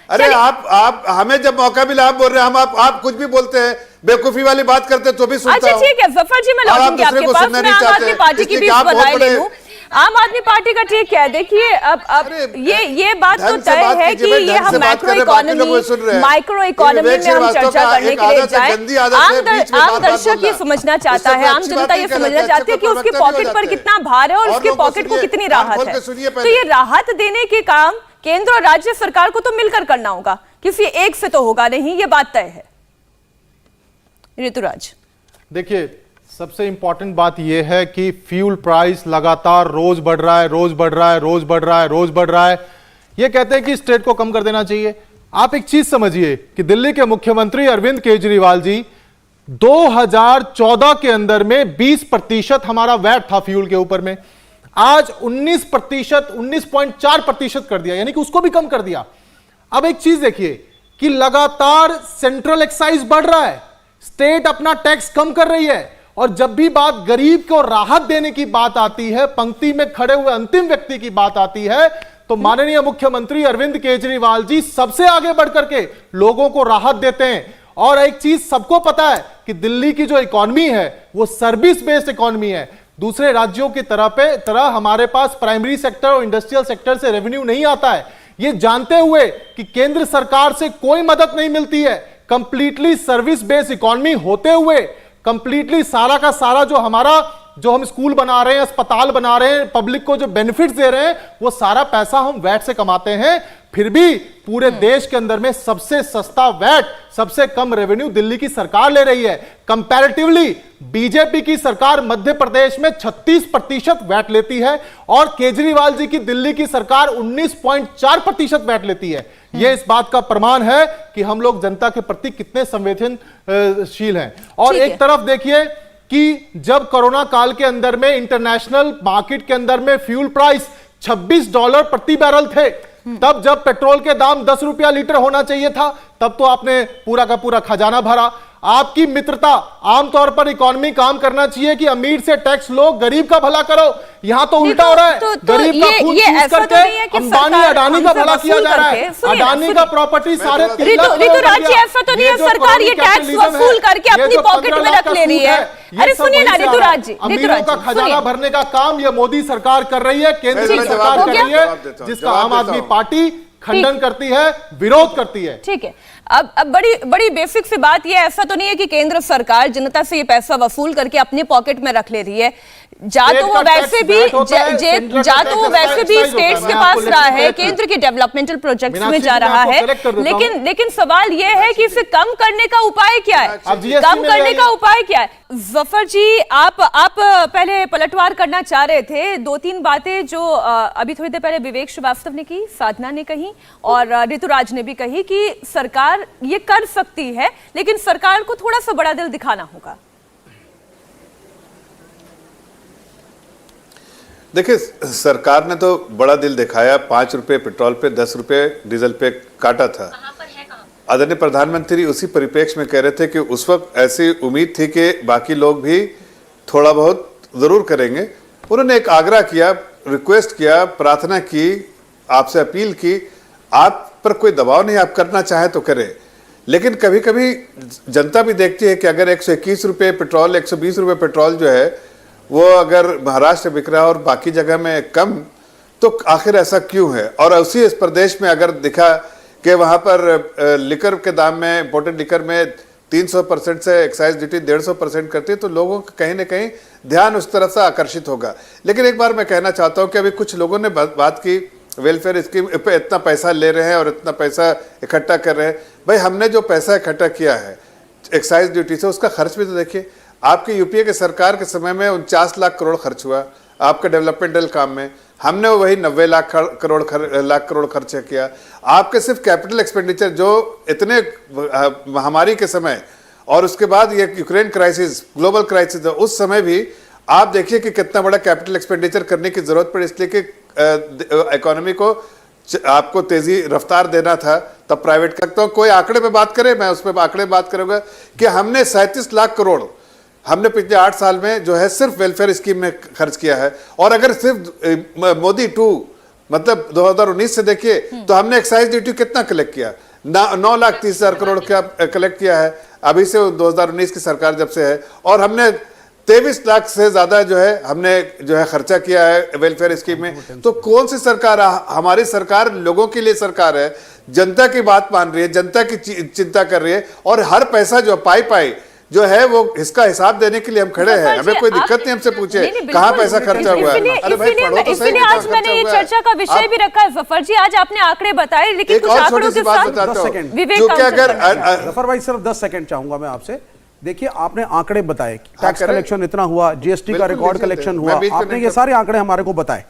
अरे आप हमें जब मौका मिला आप बोल रहे हैं, हम आप कुछ भी बोलते हैं, बेवकूफी वाली बात करते हैं तो भी सुनता हूं। अच्छा ठीक है जफर जी, मैं लौटूंगी आपके पास। मैं आम आदमी पार्टी की भी बधाई ले लूं। आम आदमी पार्टी का ठीक है। देखिए अब ये बात तो तय है कि ये हम माइक्रो इकोनॉमी में हम चर्चा करने के लिए जाए। आम दर्शक ये समझना चाहता है, आम जनता ये समझना चाहती है कि उसके पॉकेट पर कितना भार है और उसके पॉकेट को कितनी राहत है। तो ये राहत देने के काम केंद्र और राज्य सरकार को तो मिलकर करना होगा, किसी एक से तो होगा नहीं, ये बात तय है। ऋतुराज। देखिए, सबसे इंपॉर्टेंट बात यह है कि फ्यूल प्राइस लगातार रोज बढ़ रहा है, रोज बढ़ रहा है, रोज बढ़ रहा है, रोज बढ़ रहा है। ये कहते हैं कि स्टेट को कम कर देना चाहिए। आप एक चीज समझिए कि दिल्ली के मुख्यमंत्री अरविंद केजरीवाल जी 2014 के अंदर में 20% हमारा वैट था फ्यूल के ऊपर में, आज 19%, 19.4% कर दिया, यानी कि उसको भी कम कर दिया। अब एक चीज देखिए कि लगातार सेंट्रल एक्साइज बढ़ रहा है, स्टेट अपना टैक्स कम कर रही है, और जब भी बात गरीब को राहत देने की बात आती है, पंक्ति में खड़े हुए अंतिम व्यक्ति की बात आती है, तो माननीय मुख्यमंत्री अरविंद केजरीवाल जी सबसे आगे बढ़कर के लोगों को राहत देते हैं। और एक चीज सबको पता है कि दिल्ली की जो इकोनॉमी है वो सर्विस बेस्ड इकोनॉमी है। दूसरे राज्यों की तरह हमारे पास प्राइमरी सेक्टर और इंडस्ट्रियल सेक्टर से रेवेन्यू नहीं आता है। ये जानते हुए कि केंद्र सरकार से कोई मदद नहीं मिलती है, कंप्लीटली सर्विस बेस्ड इकोनॉमी होते हुए कंप्लीटली सारा का सारा जो हम स्कूल बना रहे हैं, अस्पताल बना रहे हैं, पब्लिक को जो बेनिफिट्स दे रहे हैं, वो सारा पैसा हम वैट से कमाते हैं। फिर भी पूरे देश के अंदर में सबसे सस्ता वैट, सबसे कम रेवेन्यू दिल्ली की सरकार ले रही है। कंपैरेटिवली बीजेपी की सरकार मध्य प्रदेश में 36% वैट लेती है, और केजरीवाल जी की दिल्ली की सरकार 19.4% वैट लेती है। यह इस बात का प्रमाण है कि हम लोग जनता के प्रति कितने संवेदनशील हैं। और एक तरफ देखिए कि जब कोरोना काल के अंदर में इंटरनेशनल मार्केट के अंदर में फ्यूल प्राइस $26 प्रति बैरल थे, तब जब पेट्रोल के दाम 10 रुपया लीटर होना चाहिए था, तब तो आपने पूरा का पूरा खजाना भरा। आपकी मित्रता, आमतौर पर इकोनॉमी काम करना चाहिए कि अमीर से टैक्स लो, गरीब का भला करो। यहां तो उल्टा हो रहा है, गरीब का खून चूस करके अंबानी अडानी का भला किया जा रहा है। अडानी का प्रॉपर्टी सारे ऋतुराज जी, ऐसा तो नहीं है सरकार ये टैक्स वसूल करके अपनी पॉकेट में रख ले रही है। अरे सुनिए ना ऋतुराज जी, अमीरों का खजाना भरने का काम ये मोदी सरकार कर रही है, केंद्र की सरकार कर रही है, जिसका आम आदमी पार्टी खंडन करती है, विरोध करती है। ठीक है, अब बड़ी बेसिक सी बात ये, ऐसा तो नहीं है कि केंद्र सरकार जनता से ये पैसा वसूल करके अपने पॉकेट में रख ले रही है। जा तो वो वैसे भी स्टेट्स के पास रहा है, केंद्र के डेवलपमेंटल प्रोजेक्ट्स में जा रहा है, लेकिन सवाल ये है कि इसे कम करने का उपाय क्या है? कम करने का उपाय क्या है? जफर जी, आप पहले पलटवार करना चाह रहे थे। 2-3 बातें जो अभी थोड़ी देर पहले विवेक श्रीवास्तव ने की, साधना ने कही और ऋतुराज ने भी कही कि सरकार ये कर सकती है, लेकिन सरकार को थोड़ा सा बड़ा दिल दिखाना होगा। देखिए, सरकार ने तो बड़ा दिल दिखाया, 5 रुपए पेट्रोल पे, 10 रुपए डीजल पे काटा था। आदरणीय प्रधानमंत्री उसी परिप्रेक्ष्य में कह रहे थे कि उस वक्त ऐसी उम्मीद थी कि बाकी लोग भी थोड़ा बहुत जरूर करेंगे। उन्होंने एक आग्रह किया, रिक्वेस्ट किया, प्रार्थना की, आपसे अपील की, आप पर कोई दबाव नहीं, आप करना चाहे तो करें। लेकिन कभी कभी जनता भी देखती है कि अगर 121 रुपये पेट्रोल, 120 रुपये पेट्रोल जो है वो अगर महाराष्ट्र बिक रहा है और बाकी जगह में कम, तो आखिर ऐसा क्यों है? और उसी इस प्रदेश में अगर दिखा कि वहाँ पर लिकर के दाम में, इम्पोर्टेड लिकर में 300% से एक्साइज ड्यूटी 150% करती है, तो लोगों का कहीं ना कहीं ध्यान उस तरफ से आकर्षित होगा। लेकिन एक बार मैं कहना चाहता हूँ कि अभी कुछ लोगों ने बात की वेलफेयर स्कीम पे इतना पैसा ले रहे हैं और इतना पैसा इकट्ठा कर रहे हैं। भाई, हमने जो पैसा इकट्ठा किया है एक्साइज ड्यूटी से, उसका खर्च भी तो देखिए। आपके यूपीए के सरकार के समय में 49 लाख करोड़ खर्च हुआ आपके डेवलपमेंटल काम में, हमने वही 90 लाख करोड़ खर्च किया। आपके सिर्फ कैपिटल एक्सपेंडिचर जो इतने महामारी के समय और उसके बाद ये यूक्रेन क्राइसिस, ग्लोबल क्राइसिस, उस समय भी आप देखिए कि कितना बड़ा कैपिटल एक्सपेंडिचर करने की जरूरत पड़ी, इसलिए कि इकोनॉमी को आपको तेजी रफ्तार देना था। तब प्राइवेट का तो कोई आंकड़े पे बात करे, मैं उस पर आंकड़े बात करूंगा कि हमने 37 लाख करोड़ हमने पिछले 8 साल में जो है सिर्फ वेलफेयर स्कीम में खर्च किया है। और अगर सिर्फ मोदी 2 मतलब 2019 से देखिए तो हमने एक्साइज ड्यूटी कितना कलेक्ट किया, 9,30,000 करोड़ का कलेक्ट किया है अभी से 2019 की सरकार जब से है। और हमने 23 लाख से ज्यादा जो है हमने जो है खर्चा किया है वेलफेयर स्कीम में। तो कौन सी सरकार? हमारी सरकार लोगों के लिए सरकार है, जनता की बात मान रही है, जनता की चिंता कर रही है, और हर पैसा जो पाई जो है वो इसका हिसाब देने के लिए हम खड़े हैं। हमें कोई दिक्कत नहीं, हमसे पूछे कहाँ पैसा खर्चा हुआ है। अरे भाई, पढ़ो तो सही, आज मैंने ये चर्चा का विषय भी रखा है। जफर जी, आज आपने आंकड़े बताए, लेकिन कुछ आंकड़ों के साथ विवेक, क्योंकि अगर जफर भाई सिर्फ 10 सेकंड चाहूंगा मैं आपसे देखिए आपने आंकड़े बताए, टैक्स करें। कलेक्शन इतना हुआ, जीएसटी का बिल्कुल रिकॉर्ड लीजिए, कलेक्शन मैं हुआ, बीच में आपने नहीं ये कर- सारे आंकड़े हमारे को बताए।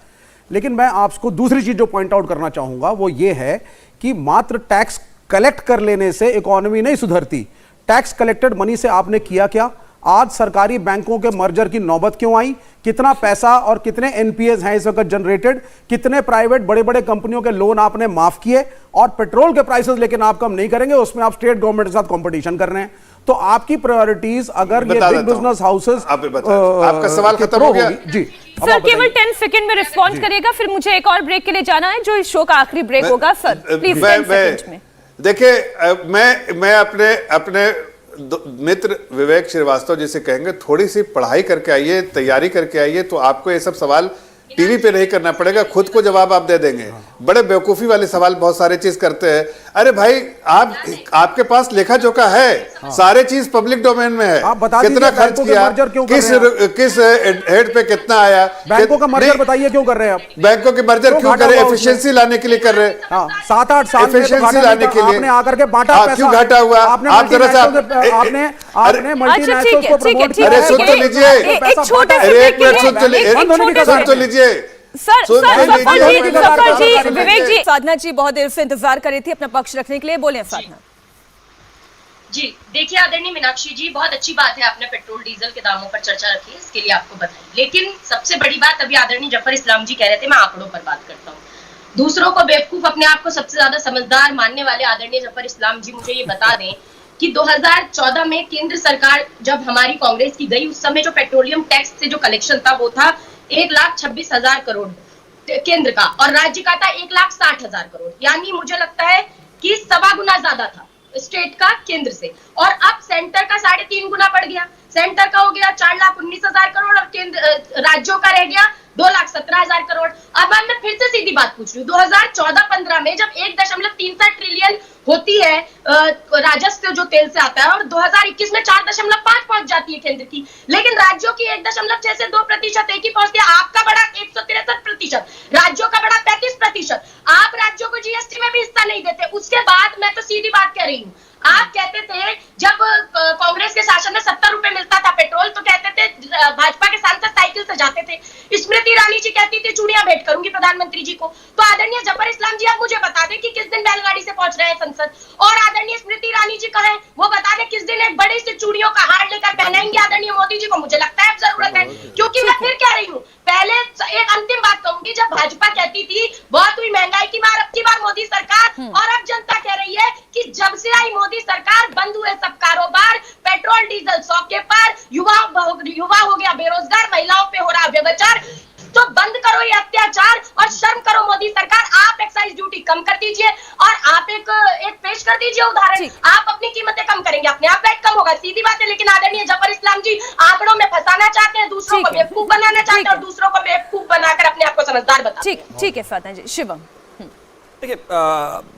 लेकिन मैं आपको दूसरी चीज जो पॉइंट आउट करना चाहूंगा वो ये है कि मात्र टैक्स कलेक्ट कर लेने से इकोनॉमी नहीं सुधरती। टैक्स कलेक्टेड मनी से आपने किया क्या? आज सरकारी बैंकों के मर्जर की नौबत क्यों आई? कितना पैसा और कितने एनपीएस हैं इस वक्त जनरेटेड? कितने प्राइवेट बड़े बड़े कंपनियों के लोन आपने माफ किए? और पेट्रोल के प्राइसेस लेकिन आप कम नहीं करेंगे, उसमें आप स्टेट गवर्नमेंट के साथ कंपटीशन कर रहे हैं। तो आपकी प्रायोरिटीज अगर ये बिग बिजनेस हाउसेस आप आपका सवाल खत्म हो गया जी। अब सर आप केवल बताइए। 10 सेकंड में रिस्पॉन्ड करिएगा, फिर मुझे एक और ब्रेक के लिए जाना है जो इस शो का आखिरी ब्रेक होगा। सर प्लीज 10 सेकंड में। देखिए मैं अपने मित्र विवेक श्रीवास्तव जी से कहेंगे थोड़ी सी पढ़ाई करके आइए, तैयारी करके आइए, तो आपको ये सब सवाल टीवी पे नहीं करना पड़ेगा, खुद को जवाब आप दे देंगे। बड़े बेवकूफी वाले सवाल बहुत सारे चीज करते हैं। अरे भाई आपके पास लेखा जोखा है, सारे चीज पब्लिक डोमेन में है। आप बता कितना दीजिए खर्च बैंकों के किया, मर्जर क्यों कर रहे हैं किस हेड पे कितना आया, बैंकों का मर्जर नहीं, बताइए क्यों कर रहे हैं आप? बैंकों के मर्जर क्यों घाटा कर रहे हैं? हुआ उसमें? एफिशिएंसी लाने के लिए कर रहे हैं। हाँ, 7-8 साल में तो एफिशिएंसी घाटा लाने नहीं के था। लिए आपने आकर के बांटा हाँ, पैसा। क्यों घाटा हुआ? आपने आप जरा सा आपने मल्टीनेशनल्स को प्रमोट किया। अरे सुन तो लीजिए, एक छोटे से अरे ब्रेक एक के मिनट लिए- सुन तो लीजिए, एक छोटे सुन तो से- लीजिए। सर सुन सर लीजिए, सफल लीजिए, जी, लीजिए, सफल जी, लीजिए। विवेक जी, साधना जी बहुत देर से इंतजार कर रही थी अपना पक्ष रखने के लिए। बोले साधना जी। देखिए आदरणीय मीनाक्षी जी, बहुत अच्छी बात है आपने पेट्रोल डीजल के दामों पर चर्चा रखी है, इसके लिए आपको बधाई। लेकिन सबसे बड़ी बात अभी आदरणीय जफर इस्लाम जी कह रहे थे, मैं आंकड़ों पर बात करता हूँ। दूसरों को बेवकूफ, अपने आप को सबसे ज्यादा समझदार मानने वाले आदरणीय जफर इस्लाम जी मुझे ये बता दें कि 2014 में केंद्र सरकार जब हमारी कांग्रेस की गई, उस समय जो पेट्रोलियम टैक्स से जो कलेक्शन था वो था 1,26,000 करोड़ केंद्र का, और राज्य का था 1,60,000 करोड़। यानी मुझे लगता है कि 1.25 गुना ज्यादा था स्टेट का केंद्र से, और अब सेंटर का 3.5 गुना बढ़ गया। सेंटर का हो गया 4,19,000 करोड़ और केंद्र राज्यों का रह गया 2,17,000 करोड़। अब मैं फिर से सीधी बात पूछ रही हूँ, 2014-15 में जब 1.37 ट्रिलियन होती है राजस्व जो तेल से आता है, और 2021 में 4.5 पहुंच जाती है केंद्र की, लेकिन राज्यों की 1.6 से 2% एक ही पहुंचती है। आपका बड़ा 163%, राज्यों का बड़ा 35%। आप राज्यों को जीएसटी में भी हिस्सा नहीं देते। उसके बाद मैं तो सीधी बात कह रही हूँ, आप कहते थे जब कांग्रेस के शासन में 70 रुपए मिलता था पेट्रोल, तो कहते थे भाजपा के सांसद साइकिल से जाते थे। स्मृति ईरानी जी कहती थी चूड़ियां भेंट करूंगी प्रधानमंत्री जी को। तो आदरणीय जफर इस्लाम जी आप मुझे बता दें कि किस दिन बैलगाड़ी से पहुंच रहे हैं संसद, और आदरणीय स्मृति ईरानी जी कहें वो बता दें किस दिन एक बड़ी सी चूड़ियों का हार लेकर पहनाएंगे आदरणीय मोदी जी को। मुझे लगता है अब जरूरत है, क्योंकि मैं फिर कह रही हूँ, पहले एक अंतिम बात कहूंगी, जब भाजपा कहती थी बहुत हुई महंगाई की मार, अब की बार मोदी सरकार, और अब जनता कह रही है कि जब से आई मोदी सरकार बंद हुए सब कारोबार, पेट्रोल डीजल 100 के पार, युवा हो गया बेरोजगार, महिलाओं पे हो रहा व्यभिचार। तो बंद करो ये अत्याचार और शर्म करो मोदी सरकार। आप एक्साइज ड्यूटी कम कर दीजिए, और आप एक पेश कर दीजिए उदाहरण, आप अपनी कीमतें कम करेंगे, अपने आप वैट कम होगा, सीधी बात है। लेकिन आदरणीय जफर इस्लाम जी आंकड़ों में फंसाना चाहते हैं, दूसरों को बेवकूफ बनाना चाहते हैं, और दूसरों को बेवकूफ बनाकर अपने आप को समझदार बताते हैं। ठीक है साधना जी। शिवम देखिए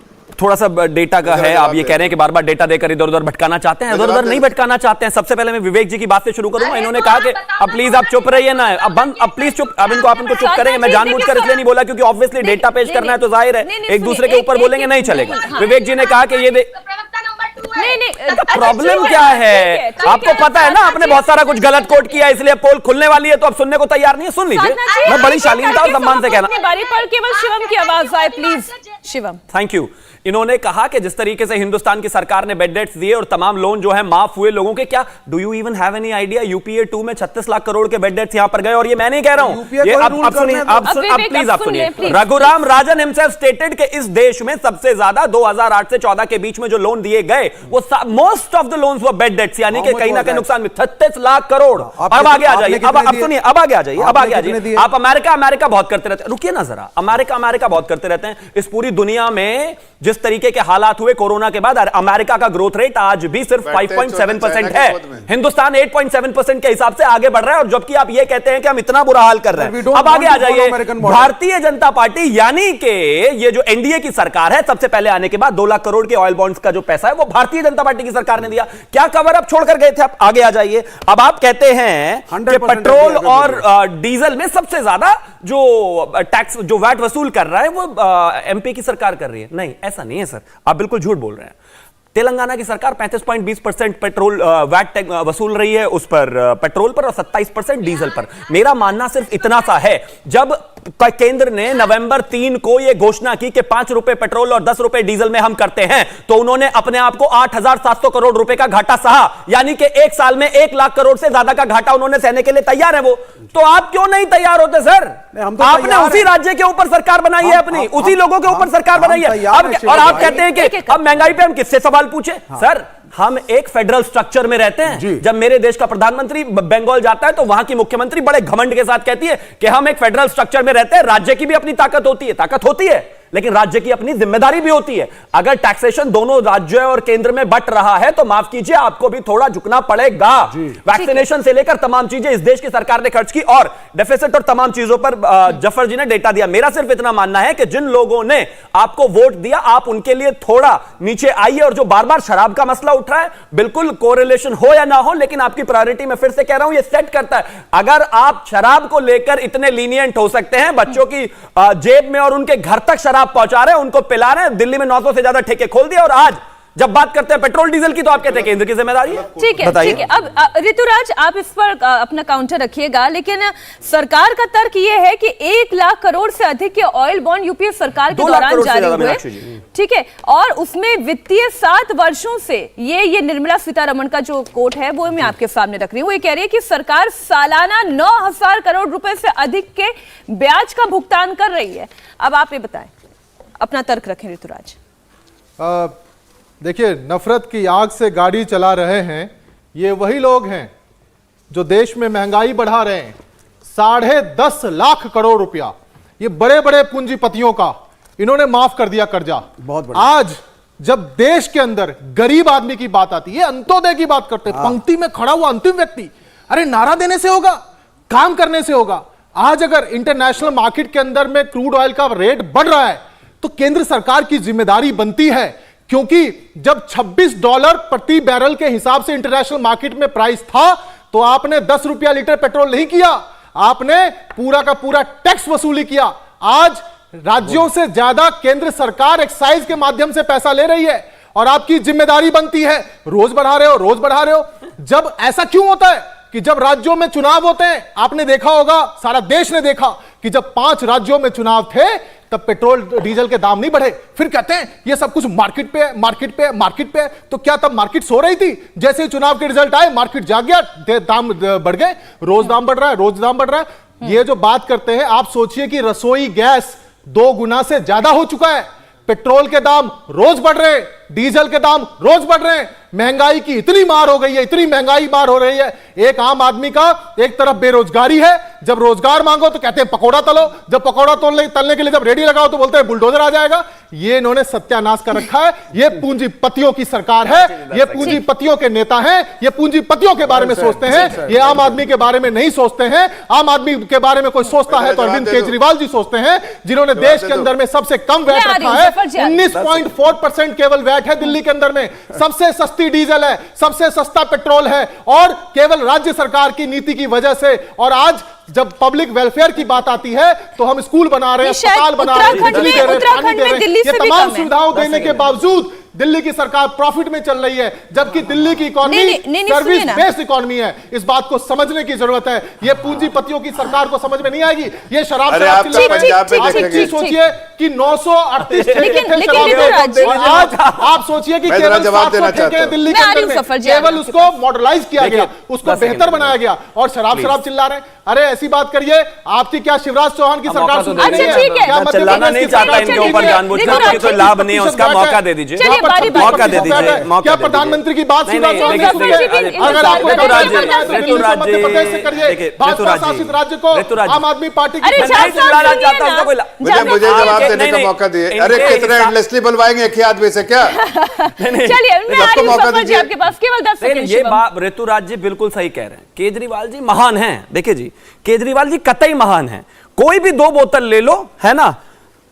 थोड़ा सा डेटा का है, आप ये कह रहे हैं कि बार बार डेटा देकर इधर उधर भटकाना चाहते हैं, इधर उधर नहीं भटकाना चाहते हैं। सबसे पहले मैं विवेक जी की बात से शुरू करूंगा। इन्होंने कहा कि अब प्लीज आप चुप रहिए ना, अब प्लीज चुप, अब इनको चुप करेंगे। मैं जानबूझकर इसलिए नहीं बोला क्योंकि ऑब्वियसली डेटा पेश करना है, तो जाहिर है एक दूसरे के ऊपर बोलेंगे नहीं चलेगा। विवेक जी ने कहा कि ये प्रॉब्लम क्या है, आपको पता है ना, आपने बहुत सारा कुछ गलत कोट किया, इसलिए पोल खुलने वाली है, तो अब सुनने को तैयार नहीं है। सुन लीजिए, मैं बड़ी शालीनता और सम्मान से कहना, बारी पर केवल शिवम की आवाज आए प्लीज। Shivam thank you. इन्होंने कहा कि जिस तरीके से हिंदुस्तान की सरकार ने बेड डेट्स दिए और तमाम लोन जो है माफ हुए लोगों के, क्या do you even have any idea, UPA 2 में 36 लाख करोड़ के बेड डेट्स यहां पर गए। और ये मैं नहीं कह रहा हूं, ये अब सुनिए, अब प्लीज आप सुनिए। रघुराम राजन हिमसेल्फ स्टेटेड कि इस देश में सबसे ज्यादा 2008 से 14 के बीच में जो लोन दिए गए वो most of the loans were bad debts, यानी कि कहीं ना कहीं नुकसान में 36 लाख करोड़। अब आगे आ जाइए, अब सुनिए, अब आगे आ जाइए, अब आगे आ जाइए। आप अमेरिका बहुत करते रहते हैं, रुकिए ना जरा, अमेरिका बहुत करते रहते हैं। इस पूरी दुनिया में जिस तरीके के हालात हुए कोरोना के बाद, अमेरिका का ग्रोथ रेट आज भी सिर्फ 5.7% है। हिंदुस्तान 8.7% के हिसाब से आगे बढ़ रहा है, और जबकि आप ये कहते हैं कि हम इतना बुरा हाल कर रहे हैं। अब आगे आ जाइए, भारतीय जनता पार्टी यानी कि ये जो एनडीए की सरकार है, सबसे पहले आने के बाद 2 लाख करोड़ के ऑयल बॉन्ड्स का जो पैसा है वो भारतीय जनता पार्टी की सरकार ने दिया। क्या कवर अप छोड़कर गए थे आप? आगे आ जाइए। अब आप कहते हैं कि पेट्रोल और डीजल में सबसे ज्यादा जो टैक्स, जो वैट वसूल कर रहा है वो एमपी की सरकार कर रही है। नहीं, ऐसा नहीं है सर, आप बिल्कुल झूठ बोल रहे हैं। तेलंगाना की सरकार 35.20% पेट्रोल वैट वसूल रही है उस पर पेट्रोल पर और 27% डीजल पर। मेरा मानना सिर्फ इतना सा है, जब केंद्र ने नवंबर 3 को यह घोषणा की कि 5 रुपए पेट्रोल और 10 रुपए डीजल में हम करते हैं, तो उन्होंने अपने आप को 8,700 करोड़ रुपए का घाटा सहा, यानी कि एक साल में 1 लाख करोड़ से ज्यादा का घाटा उन्होंने सहने के लिए तैयार है वो। तो आप क्यों नहीं तैयार होते सर? आपने उसी राज्य के ऊपर सरकार बनाई है अपनी, उसी लोगों के ऊपर सरकार बनाई है। और आप कहते हैं कि अब महंगाई पे हम किससे सवाल पूछे? सर हम एक फेडरल स्ट्रक्चर में रहते हैं। जब मेरे देश का प्रधानमंत्री बंगाल जाता है तो वहां की मुख्यमंत्री बड़े घमंड के साथ कहती है कि हम एक फेडरल स्ट्रक्चर में रहते हैं, राज्य की भी अपनी ताकत होती है, लेकिन राज्य की अपनी जिम्मेदारी भी होती है। अगर टैक्सेशन दोनों राज्यों और केंद्र में बंट रहा है तो माफ कीजिए, आपको भी थोड़ा झुकना पड़ेगा। वैक्सीनेशन से लेकर तमाम चीजें इस देश की सरकार ने खर्च की और डेफिसिट और तमाम चीजों पर जफर जी ने डेटा दिया। मेरा सिर्फ इतना मानना है कि जिन लोगों ने आपको वोट दिया, आप उनके लिए थोड़ा नीचे आइए। और जो बार बार शराब का मसला उठ रहा है, बिल्कुल कोरिलेशन हो या ना हो, लेकिन आपकी प्रायोरिटी में फिर से कह रहा हूं, ये सेट करता है। अगर आप शराब को लेकर इतने लीनियंट हो सकते हैं, बच्चों की जेब में और उनके घर तक शराब पहुंचा रहे हैं, उनको पिला रहे हैं, दिल्ली में 900 से ज्यादा ठेके खोल दिए, और आज जब बात करते हैं पेट्रोल डीजल की तो आप कहते हैं केंद्र की जिम्मेदारी है। ठीक है। अब ऋतुराज आप इस पर अपना काउंटर रखिएगा, लेकिन सरकार का तर्क यह है कि 1 लाख करोड़ से अधिक के ऑयल बॉन्ड यूपीए सरकार के दौरान जारी हुए, ठीक है, और उसमें वित्तीय 7 वर्षों से ये निर्मला सीतारमण का जो कोट है वो मैं आपके सामने रख रही हूं। वो ये कह रही है कि सरकार सालाना 9,000 करोड़ रुपए से अधिक के ब्याज का भुगतान कर रही है। अब आप ये बताएं, अपना तर्क रखें ऋतुराज। देखिए, नफरत की आग से गाड़ी चला रहे हैं ये वही लोग हैं जो देश में महंगाई बढ़ा रहे हैं। 10.5 लाख करोड़ रुपया ये बड़े बड़े पूंजीपतियों का इन्होंने माफ कर दिया कर्जा। बहुत आज जब देश के अंदर गरीब आदमी की बात आती है, अंत्योदय की बात करते हैं, पंक्ति में खड़ा हुआ अंतिम व्यक्ति, अरे नारा देने से होगा, काम करने से होगा। आज अगर इंटरनेशनल मार्केट के अंदर में क्रूड ऑयल का रेट बढ़ रहा है तो केंद्र सरकार की जिम्मेदारी बनती है, क्योंकि जब $26 प्रति बैरल के हिसाब से इंटरनेशनल मार्केट में प्राइस था तो आपने 10 रुपया लीटर पेट्रोल नहीं किया, आपने पूरा का पूरा टैक्स वसूली किया। आज राज्यों से ज्यादा केंद्र सरकार एक्साइज के माध्यम से पैसा ले रही है और आपकी जिम्मेदारी बनती है, रोज बढ़ा रहे हो। जब ऐसा क्यों होता है कि जब राज्यों में चुनाव होते हैं, आपने देखा होगा, सारा देश ने देखा कि जब 5 राज्यों में चुनाव थे तब पेट्रोल डीजल के दाम नहीं बढ़े। फिर कहते हैं ये सब कुछ मार्केट पे। तो क्या तब मार्केट सो रही थी? जैसे ही चुनाव के रिजल्ट आए मार्केट जाग गया, दाम बढ़ गए, रोज दाम बढ़ रहा है। ये जो बात करते हैं, आप सोचिए कि रसोई गैस 2 गुना से ज्यादा हो चुका है, पेट्रोल के दाम रोज बढ़ रहे हैं, डीजल के दाम रोज बढ़ रहे हैं, महंगाई की इतनी मार हो गई है, इतनी महंगाई मार हो रही है। एक आम आदमी का एक तरफ बेरोजगारी है, जब रोजगार मांगो तो कहते हैं पकौड़ा तलो, जब पकौड़ा तलने के लिए जब रेडी लगाओ तो बोलते हैं बुलडोजर आ जाएगा। ये इन्होंने सत्यानाश कर रखा है। ये पूंजीपतियों की सरकार है, ये पूंजीपतियों के नेता हैं, ये पूंजीपतियों के बारे में सोचते हैं, ये आम आदमी के बारे में नहीं सोचते हैं। आम आदमी के बारे में कोई सोचता है तो अरविंद केजरीवाल जी सोचते हैं, जिन्होंने देश के अंदर में सबसे कम वैट रखा है। 19.4% केवल वैट है दिल्ली के अंदर में, सबसे सस्ती डीजल है, सबसे सस्ता पेट्रोल है, और केवल राज्य सरकार की नीति की वजह से। और आज जब पब्लिक वेलफेयर की बात आती है तो हम स्कूल बना रहे हैं, अस्पताल बना रहे हैं, बिजली दे रहे हैं, पानी दे रहे हैं, ये तमाम सुविधाओं देने के बावजूद दिल्ली की सरकार प्रॉफिट में चल रही है, जबकि दिल्ली की इकोनॉमी सर्विस बेस्ड इकोनॉमी है। इस बात को समझने की जरूरत है। ये पूंजीपतियों की सरकार को समझ में नहीं आएगी। ये शराब सोचिए कि 938 आज आप सोचिए कि केवल 700 ठेके हैं दिल्ली के अंदर में, केवल उसको मॉडर्नाइज किया गया, उसको बेहतर बनाया गया, और शराब चिल्ला रहे हैं। अरे ऐसी बात करिए, आपकी क्या शिवराज चौहान की सरकार सुनती नहीं है? चिल्लाना नहीं चाहता इनके ऊपर जानबूझकर, तो लाभ नहीं है उसका, मौका दे दीजिए, मौका दे दीजिए। क्या प्रधानमंत्री की बात शिवराज चौहान की सुनिए? अगर आपको भाजपा शासित राज्य को आम आदमी पार्टी की चिल्लाना चाहता हूं, मुझे जवाब देने का मौका दिए। अरे कितने एंडलेसली बुलवाएंगे एक ही आदमी से क्या? चलिए मैं मौका दीजिए, आपके पास केवल 10 सेकंड। ये बात ऋतुराज जी बिल्कुल सही कह रहे हैं। केजरीवाल जी महान हैं, देखिए जी, केजरीवाल जी कतई महान हैं। कोई भी 2 बोतल ले लो, है ना,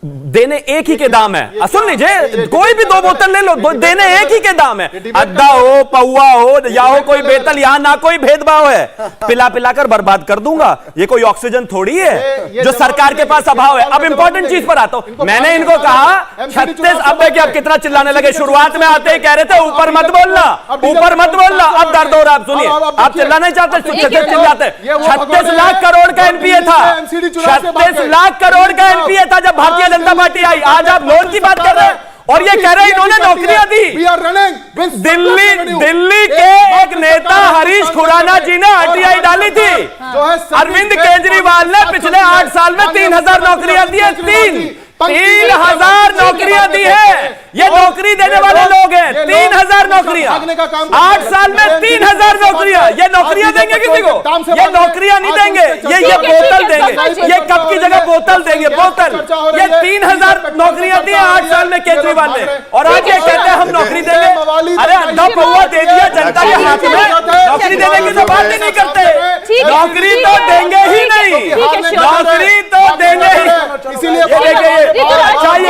देने एक ही के दाम है। सुन लीजिए, कोई भी 2 बोतल ले लो, देने एक ही के दाम है। अद्दा हो, पौवा हो या हो कोई बेतल, यहां ना कोई भेदभाव है। पिला पिला कर बर्बाद कर दूंगा। ये कोई ऑक्सीजन थोड़ी है जो सरकार के पास अभाव है। अब इंपॉर्टेंट चीज पर आता हूं। मैंने इनको कहा 36, अब देखिए अब कितना चिल्लाने लगे। शुरुआत में आते ही कह रहे थे ऊपर मत बोलना, ऊपर मत बोलना। अब दर्द हो रहा है। आप सुनिए, आप चिल्लाना नहीं चाहते, चिल्लाते। 36 लाख करोड़ का एनपीए था, 36 लाख करोड़ का एनपीए था जब भारतीय जनता पार्टी आई। आज आप लोन की बात कर रहे हैं और ये कह रहे हैं इन्होंने नौकरियां दी। दिल्ली के एक नेता हरीश खुराना जी ने आरटीआई डाली थी। अरविंद केजरीवाल ने पिछले 8 साल में 3000 नौकरियां दी है। 3000 नौकरियां दी है। ये नौकरी देने वाले लोग हैं। 3000 नौकरियां 8 साल में, 3000 नौकरियां। ये नौकरियां देंगे किसी को? ये नौकरियां नहीं देंगे, ये बोतल देंगे। ये कप की जगह बोतल देंगे, बोतल। ये 3000 नौकरियां दी 8 साल में केजरीवाल ने, और आज ये कहते हैं हम नौकरी देंगे। अरे अद्धा पौवा दे दिया जनता के हाथ में, नौकरी देने की तो बात ही नहीं करते। नौकरी तो देंगे ही नहीं, नौकरी तो देंगे ही। इसीलिए चाहिए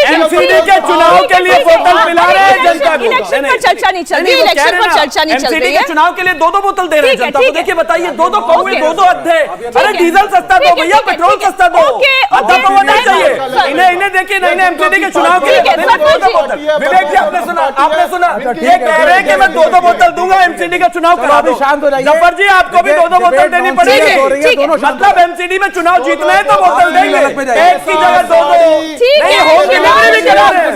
एमसीडी के चुनाव के लिए बोतल पिला रहे हैं जनता को। इलेक्शन पर चर्चा नहीं चल रही, इलेक्शन पर चर्चा नहीं चल रही है। एमसीडी के चुनाव के लिए 2 बोतल दे रहे हैं जनता को। देखिए बताइए, 2 कौवे, 2 अद्धे। अरे डीजल सस्ता दो भैया, पेट्रोल सस्ता दो, अद्धा पौवा नहीं चाहिए। इन्हें देखिए ना, इन्हें एमसीडी के चुनाव के लिए बोतल। विवेक जी आपने सुना, ये कह रहे हैं कि मैं 2 बोतल दूंगा, एमसीडी का चुनाव करा दो। जफर जी आपको भी 2 बोतल देनी पड़ेगी। मतलब एमसीडी में चुनाव जीतना है तो बोतल देंगे, एक की जगह 2। नहीं होम डिलीवरी भी करा रहे हैं।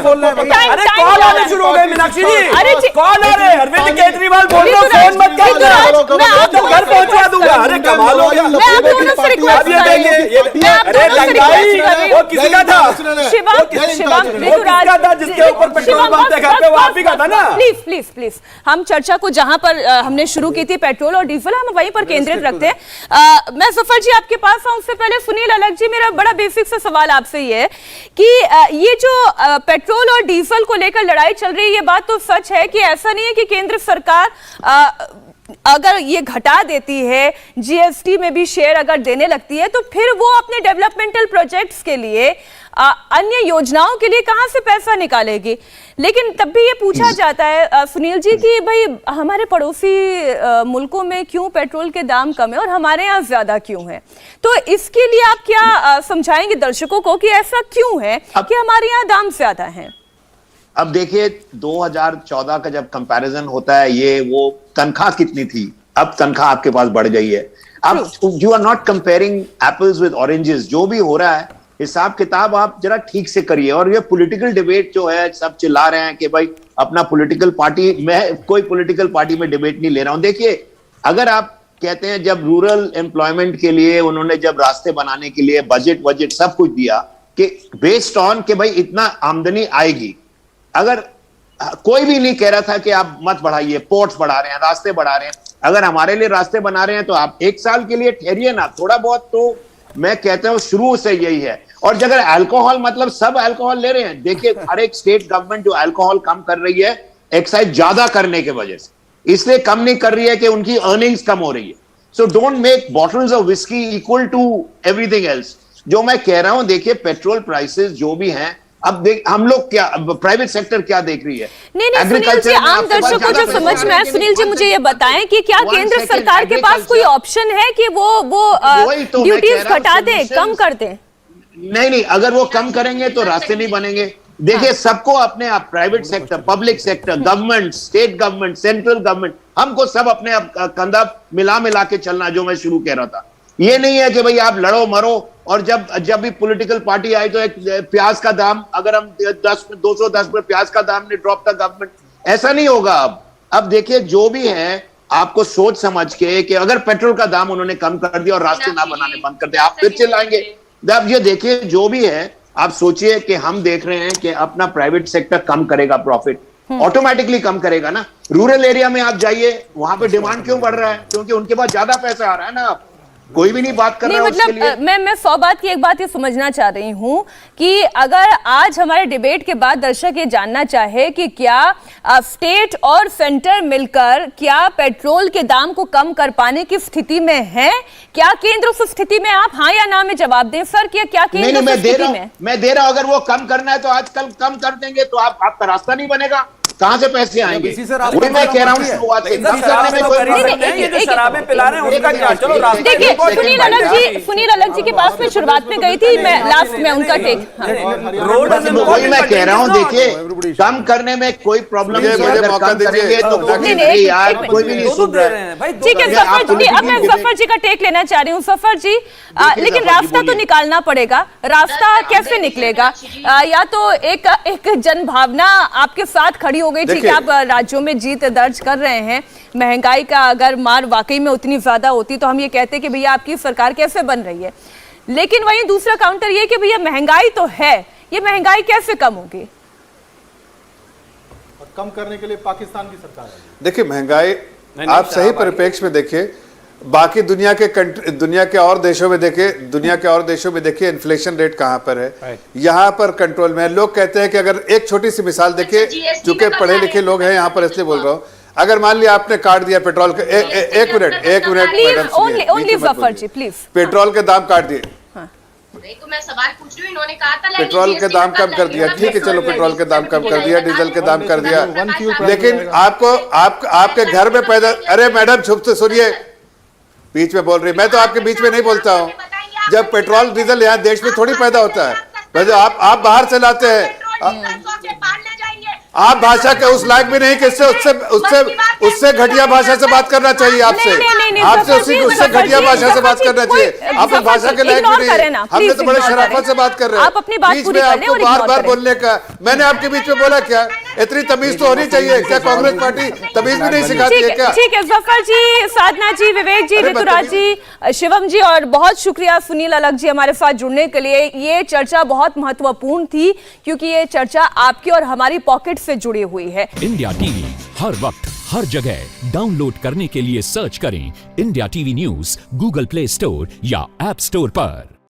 अरे कॉल आने शुरू हो गए मीनाक्षी जी, कॉल आ रहे हैं। अरविंद केजरीवाल बोल रहे हो फोन मत करना, मैं घर पहुंचा दूंगा। अरे कमाल हो गया। अरे दंगाई वो किसी का था, जिसके ऊपर पेट्रोल पंप घर पे, वो आप ही का था ना। प्लीज हम चर्चा को जहां पर हमने शुरू की थी पेट्रोल और डीजल, हम वहीं पर केंद्रित रखते हैं। मैं जफर जी आपके पास आऊं, उससे पहले सुनील अलग जी, मेरा बड़ा बेसिक सा सवाल आपसे ये है कि ये जो पेट्रोल और डीजल को लेकर लड़ाई चल रही है, ये बात तो सच है कि ऐसा नहीं है कि केंद्र सरकार अगर ये घटा देती है, जीएसटी में भी शेयर अगर देने लगती है, तो फिर वो अपने डेवलपमेंटल प्रोजेक्ट्स के लिए, अन्य योजनाओं के लिए कहां से पैसा निकालेगी। लेकिन तब भी ये पूछा जाता है सुनील जी कि भाई हमारे पड़ोसी मुल्कों में क्यों पेट्रोल के दाम कम है और हमारे यहाँ ज्यादा क्यों है। तो इसके लिए आप क्या समझाएंगे दर्शकों को कि ऐसा क्यों है कि हमारे यहाँ दाम ज्यादा हैं? अब देखिए 2014 का जब कंपैरिजन होता है, ये वो तनख्वाह कितनी थी, अब तनख्वाह आपके पास बढ़ गई है। अब you are not comparing apples with oranges. जो भी हो रहा है हिसाब किताब आप जरा ठीक से करिए। और ये पॉलिटिकल डिबेट जो है, सब चिल्ला रहे हैं कि भाई अपना पॉलिटिकल पार्टी, मैं कोई पॉलिटिकल पार्टी में डिबेट नहीं ले रहा हूं। देखिए अगर आप कहते हैं जब रूरल एम्प्लॉयमेंट के लिए उन्होंने जब रास्ते बनाने के लिए बजट सब कुछ दिया कि बेस्ड ऑन कि भाई इतना आमदनी आएगी, अगर कोई भी नहीं कह रहा था कि आप मत बढ़ाइए, पोर्ट्स बढ़ा रहे हैं, रास्ते बढ़ा रहे हैं, अगर हमारे लिए रास्ते बना रहे हैं तो आप 1 साल के लिए ठहरिए ना, थोड़ा बहुत। तो मैं कहता हूं शुरू से यही है। और अगर अल्कोहल, मतलब सब अल्कोहल ले रहे हैं, देखिए हर एक स्टेट गवर्नमेंट जो अल्कोहल कम कर रही है एक्साइज ज्यादा करने के वजह से, इसलिए कम नहीं कर रही है कि उनकी अर्निंग्स कम हो रही है। So don't make bottles of whisky equal to everything else. जो मैं कह रहा हूं, देखिए पेट्रोल प्राइसेस जो भी हैं, अब देख हम लोग क्या, प्राइवेट सेक्टर क्या देख रही है। नहीं सुनील जी, आम दर्शकों को जो समझ में आए, सुनील जी मुझे ये बताएं कि क्या केंद्र सरकार के पास कोई ऑप्शन है कि वो ड्यूटीज घटा दे, कम कर दे? नहीं, अगर वो कम करेंगे तो रास्ते नहीं बनेंगे। देखिए सबको अपने आप, private sector, public sector, government, state government, central government, हमको सब अपने कंधा मिला के चलना, जो मैं शुरू कह रहा था। ये नहीं है कि भाई आप लड़ो मरो, और जब भी पॉलिटिकल पार्टी आई तो एक प्याज का दाम, अगर हम 210 में प्याज का दाम ने ड्रॉप था गवर्नमेंट, ऐसा नहीं होगा। अब देखिए जो भी है, आपको सोच समझ के कि अगर पेट्रोल का दाम उन्होंने कम कर दिया और रास्ते ना बनाने बंद कर दिया, आप फिर चिल्लाएंगे। अब ये देखिए जो भी है, आप सोचिए कि हम देख रहे हैं कि अपना प्राइवेट सेक्टर कम करेगा, प्रॉफिट ऑटोमेटिकली कम करेगा ना। रूरल एरिया में आप जाइए, वहां पे डिमांड क्यों बढ़ रहा है? क्योंकि उनके पास ज्यादा पैसा आ रहा है ना। कोई भी नहीं बात कर नहीं, रहा है उसके लिए। मतलब मैं 100 बात की एक बात ये समझना चाह रही हूँ कि अगर आज हमारे डिबेट के बाद दर्शक ये जानना चाहे कि क्या स्टेट और सेंटर मिलकर क्या पेट्रोल के दाम को कम कर पाने की स्थिति में है, क्या केंद्र उस स्थिति में, आप हाँ या ना में जवाब दें सर। क्या केंद्र नहीं, उस स्थिति में? मैं दे रहा हूं। अगर वो कम करना है तो आजकल कम कर देंगे, तो आपका रास्ता नहीं बनेगा, कहां से पैसे आएंगे? इसी से रास्ता वही मैं कह रहा हूं, शुरुआत से कम करने में कोई प्रॉब्लम नहीं है। शराबें पिला रहे हैं उसका क्या? चलो रास्ता देखिए, सुनील अलग जी के पास में शुरुआत में गई थी, मैं लास्ट में उनका टेक। रोड वही मैं कह रहा हूं, देखिए कम करने में कोई प्रॉब्लम नहीं है। अगर कम करेंगे तो नहीं, यार कोई भी नहीं सुन रहा है। ठीक है जफर जी, अब मैं जफर जी का टेक लेना चाह रही हूँ। जफर जी, लेकिन रास्ता तो निकालना पड़ेगा, रास्ता कैसे निकलेगा? या तो एक जन भावना आपके साथ खड़ी हो गई थी कि आप राज्यों में जीत दर्ज कर रहे हैं, महंगाई का अगर मार वाकई में उतनी ज्यादा होती तो हम ये कहते कि भैया आपकी सरकार कैसे बन रही है, लेकिन वहीं दूसरा काउंटर ये कि भैया महंगाई तो है, ये महंगाई कैसे कम होगी? और कम करने के लिए पाकिस्तान की सरकार है। देखिए महंगाई आप सही परिप्रेक्ष्य में देखिए, बाकी दुनिया के और देशों में देखिए इन्फ्लेशन रेट कहां पर है, यहां पर कंट्रोल में है। लोग कहते हैं कि अगर एक छोटी सी मिसाल देखिए, चूंकि पढ़े लिखे लोग हैं यहां पर इसलिए बोल रहा हूं, अगर मान लिया आपने काट दिया पेट्रोल के एक मिनट मैडम सुनिए, पेट्रोल के दाम काट दिए, तो मैं सवाल पूछ रही हूँ, इन्होंने कहा था पेट्रोल के दाम कम कर दिया, ठीक है चलो पेट्रोल के दाम कम कर दिया, डीजल के दाम कर दिया, लेकिन आपके घर में पैदा, अरे मैडम चुप से सुनिए, बीच में बोल रही, मैं तो आपके बीच में नहीं बोलता हूँ। जब पेट्रोल डीजल यहाँ देश में थोड़ी पैदा होता है, वैसे आप बाहर से लाते हैं। आप भाषा के उस लायक भी नहीं कि उससे घटिया भाषा से बात करना चाहिए आपसे, उससे घटिया भाषा से बात करना चाहिए। आप उस भाषा के लायक भी नहीं, हमने तो बड़े शराफत से बात कर रहे हैं। बीच में आपको बार बार बोलने का, मैंने आपके बीच में बोला क्या? इतनी तमीज तो होनी चाहिए, क्या कांग्रेस पार्टी तमीज भी नहीं सिखाती है क्या? ठीक है जफर जी, साधना जी, विवेक जी, ऋतुराज जी, शिवम जी, और बहुत शुक्रिया सुनील अलग जी हमारे साथ जुड़ने के लिए। ये चर्चा बहुत महत्वपूर्ण थी क्योंकि ये चर्चा आपकी और हमारी पॉकेट से जुड़ी हुई है। इंडिया टीवी हर वक्त हर जगह डाउनलोड करने के लिए सर्च करें India TV news Google play store या ऐप स्टोर पर।